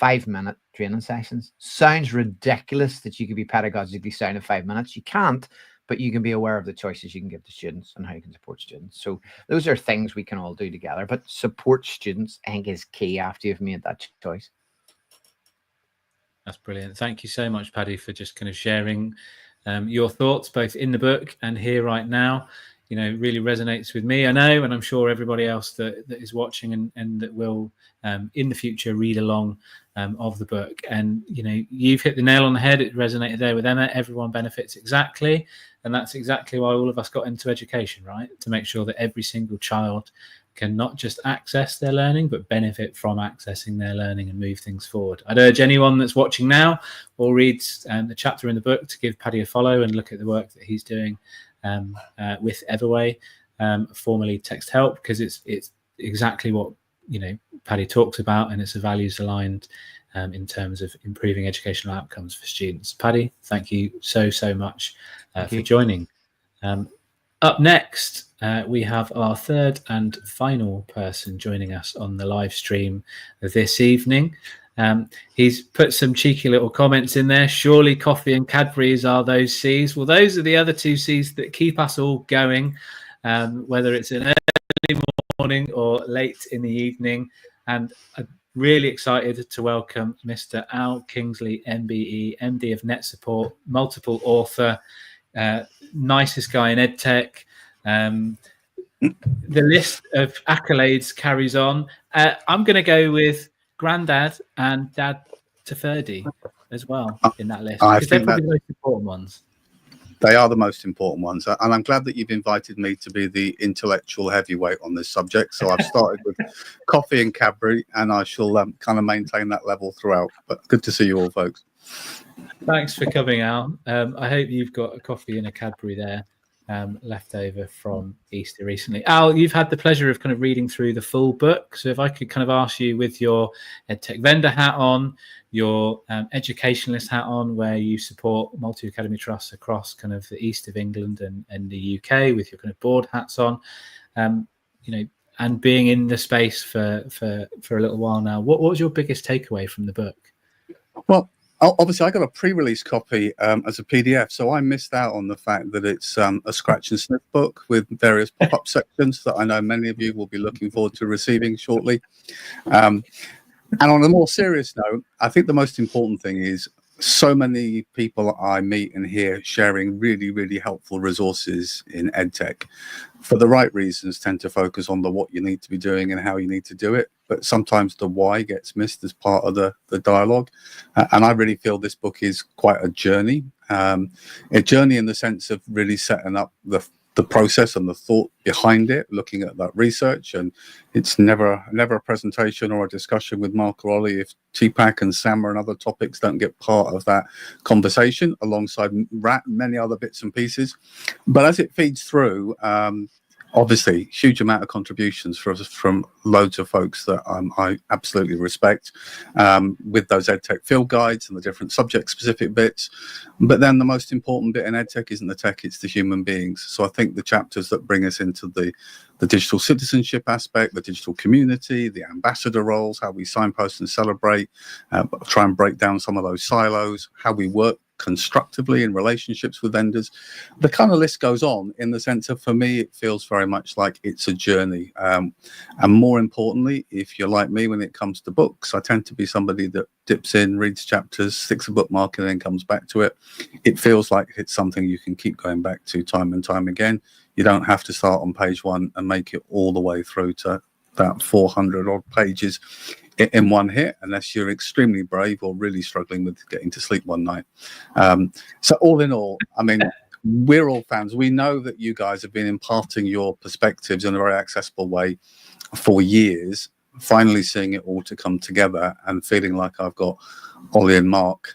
Speaker 5: 5-minute training sessions. Sounds ridiculous that you could be pedagogically sound in 5 minutes. You can't, but you can be aware of the choices you can give to students and how you can support students. So those are things we can all do together, but support students, I think, is key after you've made that choice.
Speaker 3: That's brilliant. Thank you so much, Paddy, for just kind of sharing your thoughts, both in the book and here right now. Really resonates with me, I know, and I'm sure everybody else that is watching and that will in the future read along of the book. And, you've hit the nail on the head. It resonated there with Emma. Everyone benefits exactly. And that's exactly why all of us got into education, right? To make sure that every single child can not just access their learning, but benefit from accessing their learning and move things forward. I'd urge anyone that's watching now or reads the chapter in the book to give Paddy a follow and look at the work that he's doing with Everway, formerly Text Help, because it's exactly what Paddy talks about, and it's a values aligned in terms of improving educational outcomes for students. Paddy, thank you so much for joining. Up next, we have our third and final person joining us on the live stream this evening. He's put some cheeky little comments in there. Surely coffee and Cadbury's are those C's. Well, those are the other 2 C's that keep us all going, whether it's an early morning or late in the evening. And I'm really excited to welcome Mr. Al Kingsley, MBE, MD of Net Support, multiple author, nicest guy in EdTech. The list of accolades carries on. I'm going to go with Grandad and Dad to Ferdy as well in that list, because they're probably the most important ones.
Speaker 6: They are the most important ones, and I'm glad that you've invited me to be the intellectual heavyweight on this subject. So I've started with coffee and Cadbury, and I shall kind of maintain that level throughout. But good to see you all, folks.
Speaker 3: Thanks for coming out. I hope you've got a coffee and a Cadbury there left over from Easter recently. Al, you've had the pleasure of kind of reading through the full book. So if I could kind of ask you, with your EdTech vendor hat on, your educationalist hat on, where you support multi-academy trusts across kind of the east of England and the UK, with your kind of board hats on, and being in the space for a little while now, what was your biggest takeaway from the book?
Speaker 6: Well, obviously, I got a pre-release copy as a PDF, so I missed out on the fact that it's a scratch and sniff book with various pop-up sections that I know many of you will be looking forward to receiving shortly. And on a more serious note, I think the most important thing is so many people I meet and hear sharing really, really helpful resources in EdTech for the right reasons tend to focus on the what you need to be doing and how you need to do it. But sometimes the why gets missed as part of the dialogue. And I really feel this book is quite a journey in the sense of really setting up the process and the thought behind it, looking at that research. And it's never a presentation or a discussion with Mark or Ollie if TPAC and SAMA and other topics don't get part of that conversation alongside many other bits and pieces. But as it feeds through, obviously huge amount of contributions from loads of folks that I absolutely respect, with those EdTech field guides and the different subject specific bits. But then the most important bit in EdTech isn't the tech, it's the human beings. So I think the chapters that bring us into the digital citizenship aspect, the digital community, the ambassador roles, how we signpost and celebrate, try and break down some of those silos, how we work constructively in relationships with vendors. The kind of list goes on in the sense of, for me, it feels very much like it's a journey. And more importantly, if you're like me when it comes to books, I tend to be somebody that dips in, reads chapters, sticks a bookmark and then comes back to it. It feels like it's something you can keep going back to time and time again. You don't have to start on page 1 and make it all the way through to that 400 odd pages in one hit, unless you're extremely brave or really struggling with getting to sleep one night. So all in all, I mean, we're all fans. We know that you guys have been imparting your perspectives in a very accessible way for years. Finally seeing it all to come together and feeling like I've got Ollie and Mark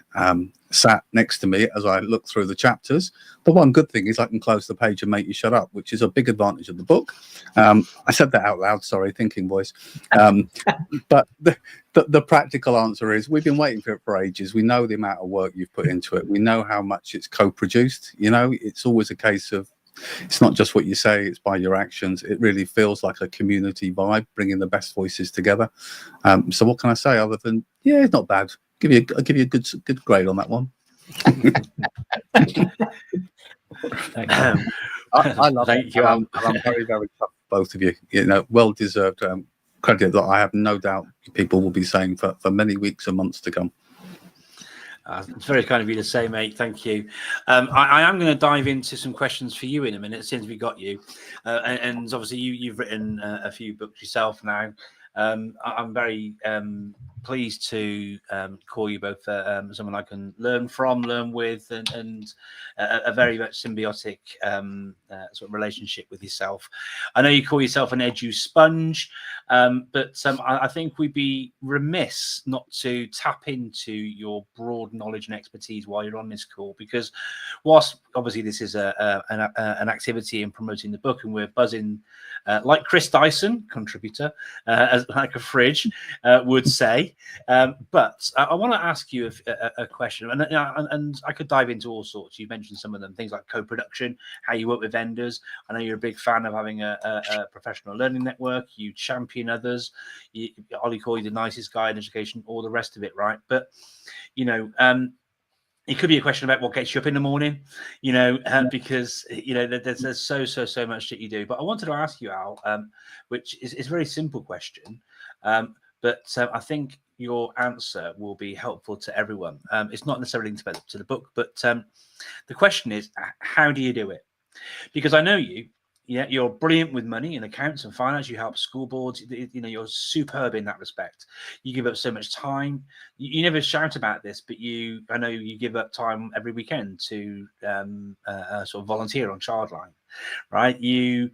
Speaker 6: sat next to me as I look through the chapters. The one good thing is I can close the page and make you shut up, which is a big advantage of the book. I said that out loud, sorry, thinking voice. But the practical answer is we've been waiting for it for ages. We know the amount of work you've put into it. We know how much it's co-produced. You know, it's always a case of, it's not just what you say, it's by your actions. It really feels like a community vibe, bringing the best voices together. So what can I say other than, yeah, it's not bad. I'll give you a good grade on that one. I love it.
Speaker 1: Thank you.
Speaker 6: I'm very, very tough, both of you. You know, well-deserved credit that I have no doubt people will be saying for many weeks and months to come.
Speaker 1: It's very kind of you to say, mate. Thank you. I am going to dive into some questions for you in a minute, since we got you. And obviously, you've written a few books yourself now. I'm very pleased to call you both someone I can learn from, learn with, and a very much symbiotic sort of relationship with yourself. I know you call yourself an edu sponge, but I think we'd be remiss not to tap into your broad knowledge and expertise while you're on this call, because whilst obviously this is an activity in promoting the book and we're buzzing like Chris Dyson, contributor, as like a fridge would say. But I want to ask you a question, and I could dive into all sorts. You mentioned some of them, things like co-production, how you work with vendors. I know you're a big fan of having a professional learning network. You champion others. Ollie called you the nicest guy in education, all the rest of it, right? But, you know, it could be a question about what gets you up in the morning, you know, because, you know, there's so much that you do. But I wanted to ask you, Al, which is a very simple question, but I think your answer will be helpful to everyone. It's not necessarily linked to the book, but the question is, how do you do it? Because I know you. Yeah, you're brilliant with money and accounts and finance. You help school boards. You know, you're superb in that respect. You give up so much time. You never shout about this, but I know you give up time every weekend to sort of volunteer on Childline, right? You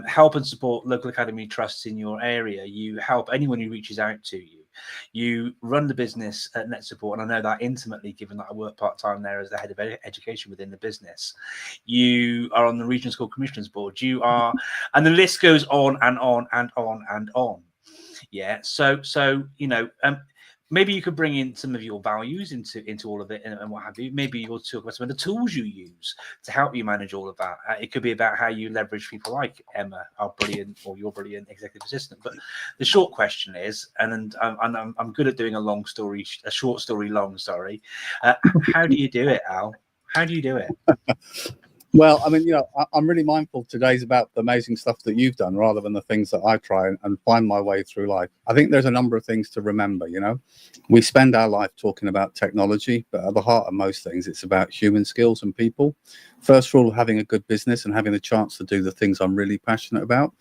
Speaker 1: help and support local academy trusts in your area. You help anyone who reaches out to you. You run the business at Net Support, and I know that intimately, given that I work part-time there as the head of education within the business. You are on the Regional School Commissioners Board. You are, and the list goes on and on and on and on. Yeah, so you know, maybe you could bring in some of your values into all of it and what have you. Maybe you'll talk about some of the tools you use to help you manage all of that. It could be about how you leverage people like Emma, our brilliant, or your brilliant executive assistant. But the short question is, and I'm good at doing a short story long. Sorry, how do you do it, Al? How do you do it?
Speaker 6: Well, I mean, I'm really mindful today's about the amazing stuff that you've done rather than the things that I try and find my way through life. I think there's a number of things to remember, We spend our life talking about technology, but at the heart of most things, it's about human skills and people. First rule of having a good business and having the chance to do the things I'm really passionate about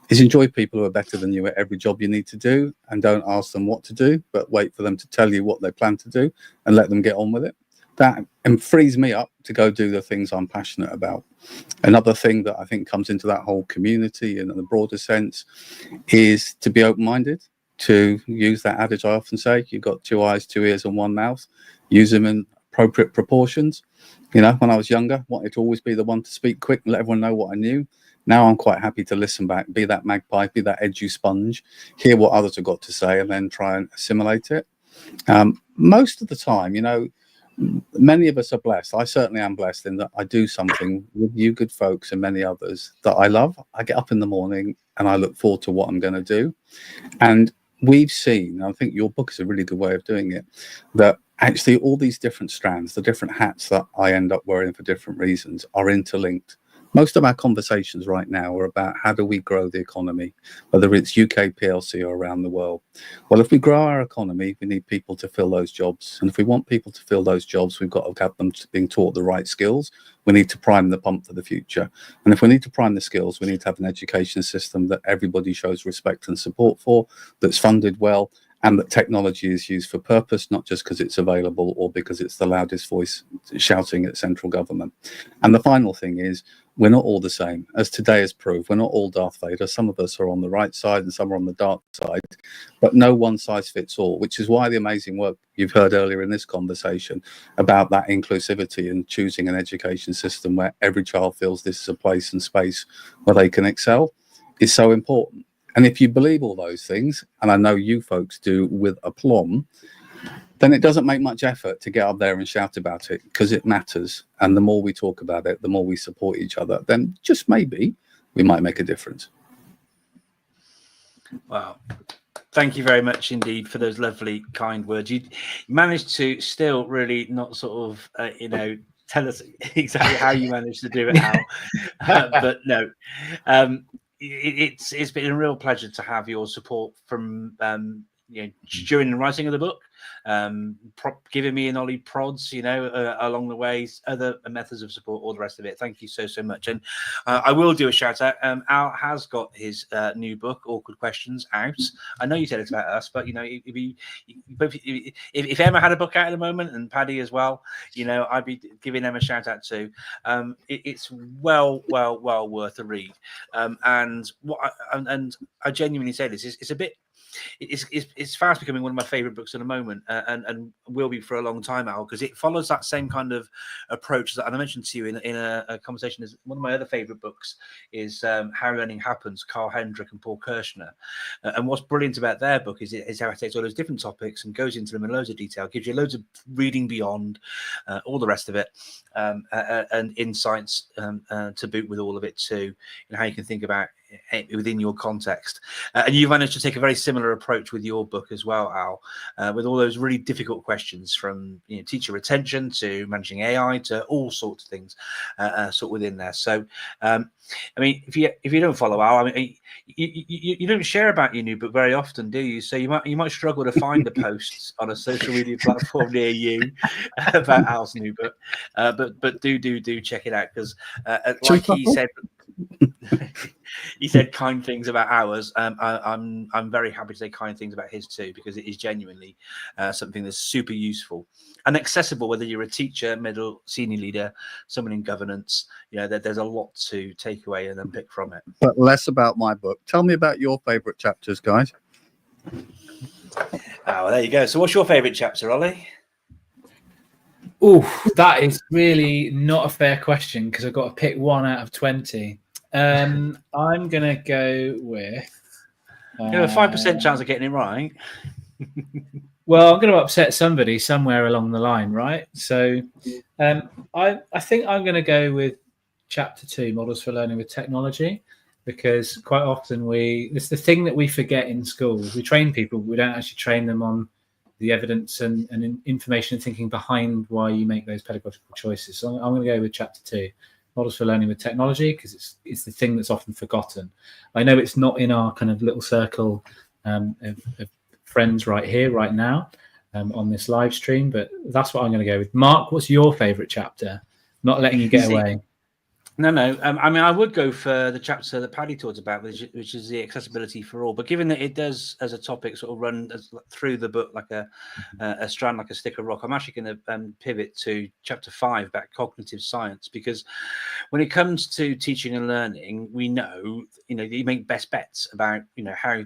Speaker 6: is enjoy people who are better than you at every job you need to do, and don't ask them what to do, but wait for them to tell you what they plan to do and let them get on with it. That frees me up to go do the things I'm passionate about. Another thing that I think comes into that whole community in the broader sense is to be open-minded, to use that adage I often say, you've got 2 eyes, 2 ears and 1 mouth, use them in appropriate proportions. When I was younger, wanted to always be the one to speak quick and let everyone know what I knew. Now I'm quite happy to listen back, be that magpie, be that edgy sponge, hear what others have got to say and then try and assimilate it. Most of the time, many of us are blessed. I certainly am blessed in that I do something with you good folks and many others that I love. I get up in the morning and I look forward to what I'm going to do. And we've seen, I think your book is a really good way of doing it, that actually all these different strands, the different hats that I end up wearing for different reasons are interlinked. Most of our conversations right now are about how do we grow the economy, whether it's UK PLC or around the world. Well, if we grow our economy, we need people to fill those jobs. And if we want people to fill those jobs, we've got to have them being taught the right skills. We need to prime the pump for the future. And if we need to prime the skills, we need to have an education system that everybody shows respect and support for, that's funded well, and that technology is used for purpose, not just because it's available or because it's the loudest voice shouting at central government. And the final thing is, we're not all the same. As today has proved, we're not all Darth Vader. Some of us are on the right side and some are on the dark side, but no one size fits all, which is why the amazing work you've heard earlier in this conversation about that inclusivity and choosing an education system where every child feels this is a place and space where they can excel is so important. And if you believe all those things, and I know you folks do with aplomb, then it doesn't make much effort to get up there and shout about it, because it matters. And the more we talk about it, the more we support each other, then just maybe we might make a difference.
Speaker 1: Wow. Thank you very much indeed for those lovely, kind words. You managed to still really not sort of, tell us exactly how you managed to do it, Al. But no, it's been a real pleasure to have your support from during the writing of the book, giving me an ollie prods, along the way, other methods of support, all the rest of it. Thank you so much. And I will do a shout out. Al has got his new book, Awkward Questions, out. I know you said it's about us, but if Emma had a book out at the moment, and Paddy as well, I'd be giving Emma a shout out too. It's well worth a read. And I genuinely say this, it's a bit. It's fast becoming one of my favorite books at the moment, and will be for a long time, Al, because it follows that same kind of approach that I mentioned to you in a conversation. Is one of my other favorite books is How Learning Happens, Carl Hendrick and Paul Kirshner. And what's brilliant about their book is how it takes all those different topics and goes into them in loads of detail, gives you loads of reading beyond, all the rest of it, and insights to boot with all of it too, and how you can think about it within your context. And you managed to take a very similar approach with your book as well, Al, with all those really difficult questions, from teacher retention to managing AI to all sorts of things sort of within there. So I mean, if you don't follow Al, I mean, you don't share about your new book very often, do you? So you might struggle to find the posts on a social media platform near you about Al's new book, but do check it out, because like he said. He said kind things about ours. I'm very happy to say kind things about his too, because it is genuinely something that's super useful and accessible, whether you're a teacher, middle, senior leader, someone in governance. There's a lot to take away and then pick from it.
Speaker 6: But less about my book. Tell me about your favorite chapters, guys.
Speaker 1: Oh, there you go. So what's your favorite chapter, Ollie?
Speaker 3: Oh, that is really not a fair question, because I've got to pick one out of 20. I'm gonna go with.
Speaker 1: You have a 5% chance of getting it right.
Speaker 3: Well, I'm going to upset somebody somewhere along the line, right? So, I think I'm going to go with Chapter 2, Models for Learning with Technology, because quite often it's the thing that we forget in school. We train people, we don't actually train them on the evidence and information and thinking behind why you make those pedagogical choices. So I'm going to go with Chapter 2, models for learning with technology, because it's the thing that's often forgotten. I know it's not in our kind of little circle of friends right here, right now, on this live stream, but that's what I'm going to go with. Mark, what's your favourite chapter? Not letting you get away.
Speaker 1: No. I mean, I would go for the chapter that Paddy talked about, which is the accessibility for all. But given that it does, as a topic, sort of run through the book like a strand, like a stick of rock, I'm actually going to pivot to chapter 5 about cognitive science, because when it comes to teaching and learning, we know, you make best bets about, how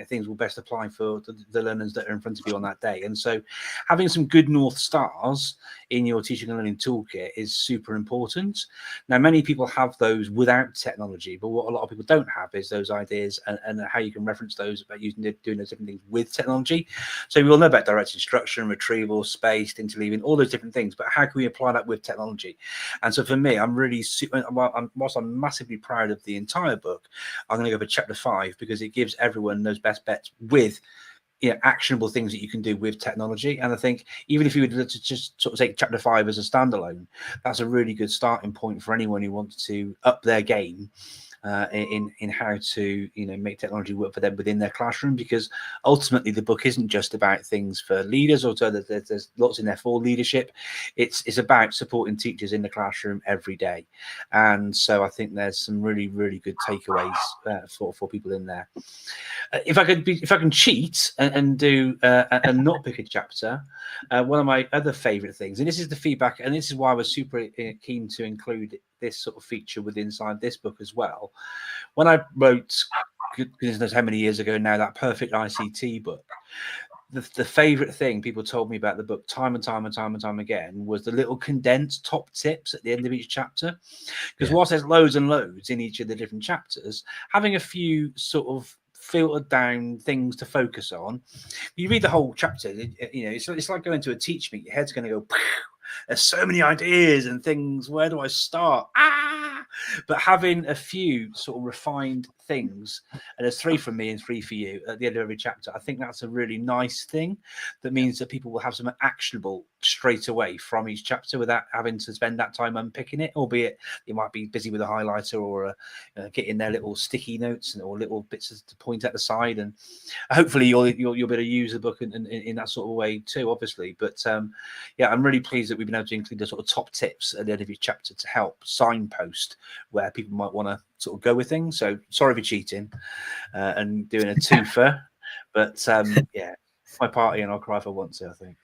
Speaker 1: things will best apply for the learners that are in front of you on that day. And so having some good North Stars in your teaching and learning toolkit is super important. Now, many people have those without technology, but what a lot of people don't have is those ideas and how you can reference those about doing those different things with technology. So we all know about direct instruction, retrieval, spaced, interleaving, all those different things, but how can we apply that with technology? And so for me, I'm really whilst I'm massively proud of the entire book, I'm going to go for chapter 5 because it gives everyone those best bets with actionable things that you can do with technology. And I think even if you were to just sort of take chapter 5 as a standalone, that's a really good starting point for anyone who wants to up their game in how to make technology work for them within their classroom, because ultimately the book isn't just about things for leaders, although there's lots in there for leadership. It's about supporting teachers in the classroom every day. And so I think there's some really, really good takeaways for people in there. If I can cheat and do and not pick a chapter, one of my other favorite things, and this is the feedback, and this is why I was super keen to include this sort of feature inside this book as well. When I wrote, goodness knows how many years ago now, that Perfect ICT book, the favorite thing people told me about the book time and time again was the little condensed top tips at the end of each chapter. Because whilst there's loads and loads in each of the different chapters, having a few sort of filtered down things to focus on, you read the whole chapter, it's like going to a teach meet. Your head's going to go, there's so many ideas and things, where do I start? But having a few sort of refined things, and there's 3 from me and 3 for you at the end of every chapter, I think that's a really nice thing. That means that people will have something actionable straight away from each chapter without having to spend that time unpicking it, albeit you might be busy with a highlighter or getting their little sticky notes or little bits to point at the side. And hopefully you'll be able to use the book in that sort of way too, obviously. But yeah, I'm really pleased that we've been able to include the sort of top tips at the end of each chapter to help signpost where people might want to sort of go with things. So sorry for cheating and doing a twofer, but yeah, my party and I'll cry for once, I think.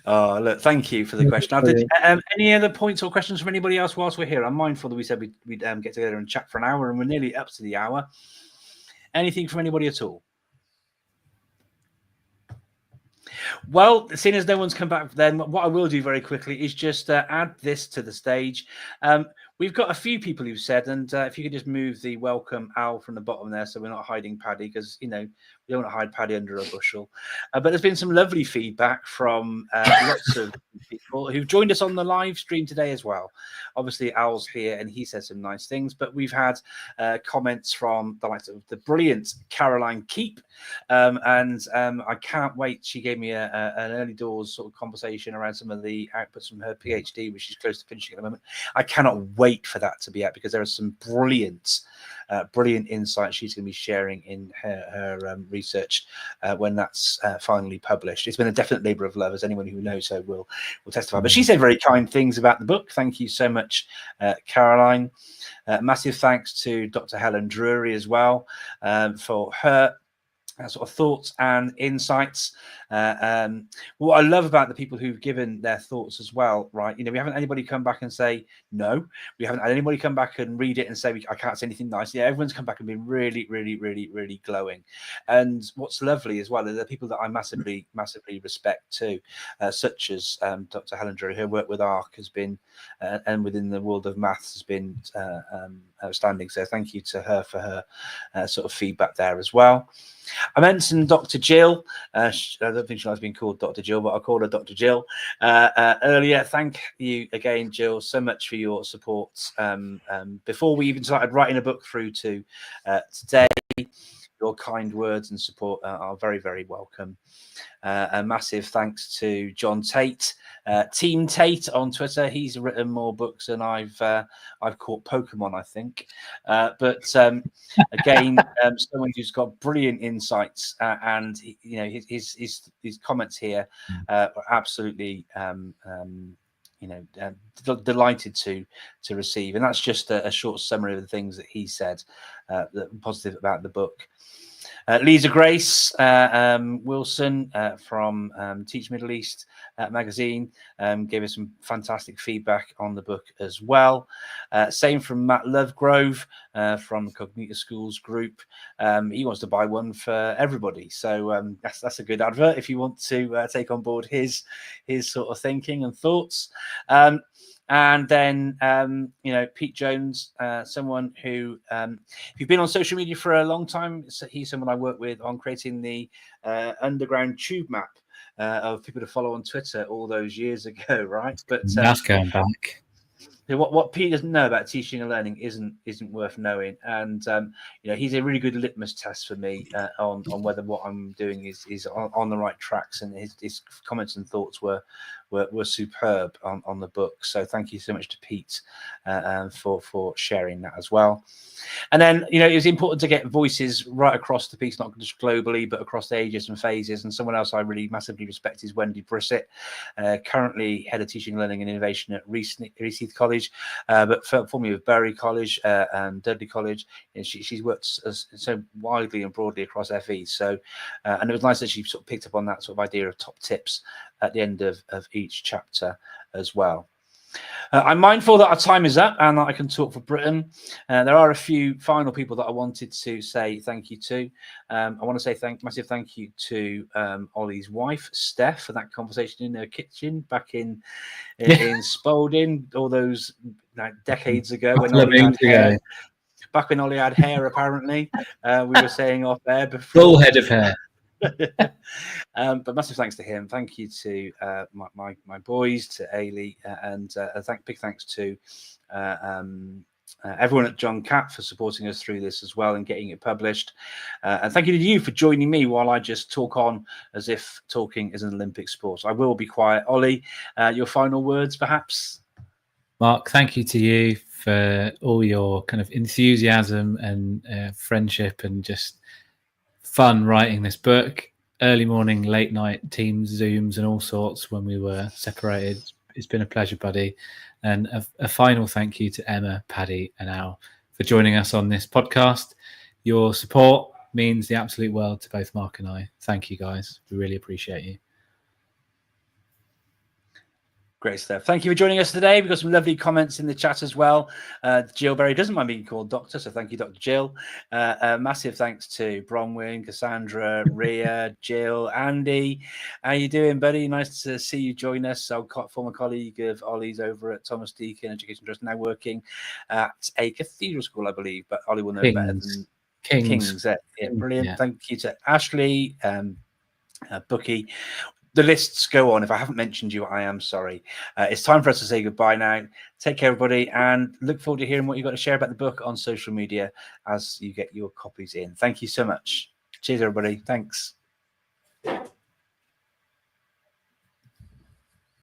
Speaker 1: Oh, look, thank you for the question. Any other points or questions from anybody else whilst we're here? I'm mindful that we said we'd get together and chat for an hour, and we're nearly up to the hour. Anything from anybody at all? Well, seeing as no one's come back, then what I will do very quickly is just add this to the stage. We've got a few people who've said, and if you could just move the welcome Al from the bottom there, so we're not hiding Paddy, because we don't want to hide Paddy under a bushel. But there's been some lovely feedback from lots of people who've joined us on the live stream today as well. Obviously, Al's here and he said some nice things, but we've had comments from the likes of the brilliant Caroline Keep, and I can't wait. She gave me an early doors sort of conversation around some of the outputs from her PhD, which she's close to finishing at the moment. I cannot wait for that to be out, because there are some brilliant insights she's going to be sharing in her research when that's finally published. It's been a definite labour of love, as anyone who knows her will testify. But she said very kind things about the book. Thank you so much, Caroline. Massive thanks to Dr. Helen Drury as well for her sort of thoughts and insights. What I love about the people who've given their thoughts as well, right? We haven't had anybody come back and say no. We haven't had anybody come back and read it and say I can't say anything nice. Yeah, everyone's come back and been really, really, really, really glowing. And what's lovely as well are the people that I massively respect too, such as Dr. Helen Drury, who worked with ARC has been and within the world of maths has been outstanding. So thank you to her for her sort of feedback there as well. I mentioned Dr. Jill. I don't think she likes being called Dr. Jill, but I'll call her Dr. Jill earlier. Thank you again, Jill, so much for your support before we even started writing a book through to today. your kind words and support are very, very welcome. A massive thanks to John Tate, Team Tate on Twitter. He's written more books than I've caught Pokemon, I think. But again, someone who's got brilliant insights, and his comments here are absolutely delighted to receive. And that's just a short summary of the things that he said that are positive about the book. Lisa Grace Wilson from Teach Middle East magazine gave us some fantastic feedback on the book as well. Same from Matt Lovegrove from Cognita Schools Group. He wants to buy one for everybody, so that's a good advert if you want to take on board his sort of thinking and thoughts. And then, Pete Jones, someone who, if you've been on social media for a long time, he's someone I work with on creating the underground tube map of people to follow on Twitter all those years ago, right? But
Speaker 3: that's going back.
Speaker 1: What Pete doesn't know about teaching and learning isn't worth knowing, and he's a really good litmus test for me on whether what I'm doing is on the right tracks, and his comments and thoughts were superb on the book. So thank you so much to Pete for sharing that as well. And then it was important to get voices right across the piece, not just globally but across ages and phases. And someone else I really massively respect is Wendy Brissett, currently head of teaching, learning and innovation at Reseath College, but formerly with Bury College and Dudley College. She's worked so widely and broadly across FE. So and it was nice that she sort of picked up on that sort of idea of top tips at the end of each chapter as well. I'm mindful that our time is up and that I can talk for Britain. There are a few final people that I wanted to say thank you to. I want to say massive thank you to Ollie's wife, Steph, for that conversation in her kitchen back in Spalding all those decades ago when Ollie had hair. Back when Ollie had hair, apparently. We were saying off there before.
Speaker 3: Full head of hair.
Speaker 1: But massive thanks to him. Thank you to my boys, to Ailey, and big thanks to everyone at John Catt for supporting us through this as well and getting it published. And thank you to you for joining me while I just talk on as if talking is an Olympic sport. I will be quiet. Ollie, your final words, perhaps?
Speaker 3: Mark, thank you to you for all your kind of enthusiasm and friendship and just fun writing this book. Early morning, late night, Teams, Zooms, and all sorts when we were separated. It's been a pleasure, buddy. And a final thank you to Emma, Paddy, and Al for joining us on this podcast. Your support means the absolute world to both Mark and I. Thank you, guys. We really appreciate you.
Speaker 1: Great stuff. Thank you for joining us today. We've got some lovely comments in the chat as well. Jill Berry doesn't mind being called Doctor, so thank you, Dr. Jill. Massive thanks to Bronwyn, Cassandra, Ria, Jill, Andy. How you doing, buddy? Nice to see you join us. Our former colleague of Ollie's over at Thomas Deacon Education Trust, now working at a cathedral school, I believe, but Ollie will know better than Kings. Brilliant. Yeah. Thank you to Ashley, Bookie. The lists go on. If I haven't mentioned you, I am sorry. It's time for us to say goodbye now. Take care, everybody, and look forward to hearing what you've got to share about the book on social media as you get your copies in. Thank you so much. Cheers, everybody. Thanks.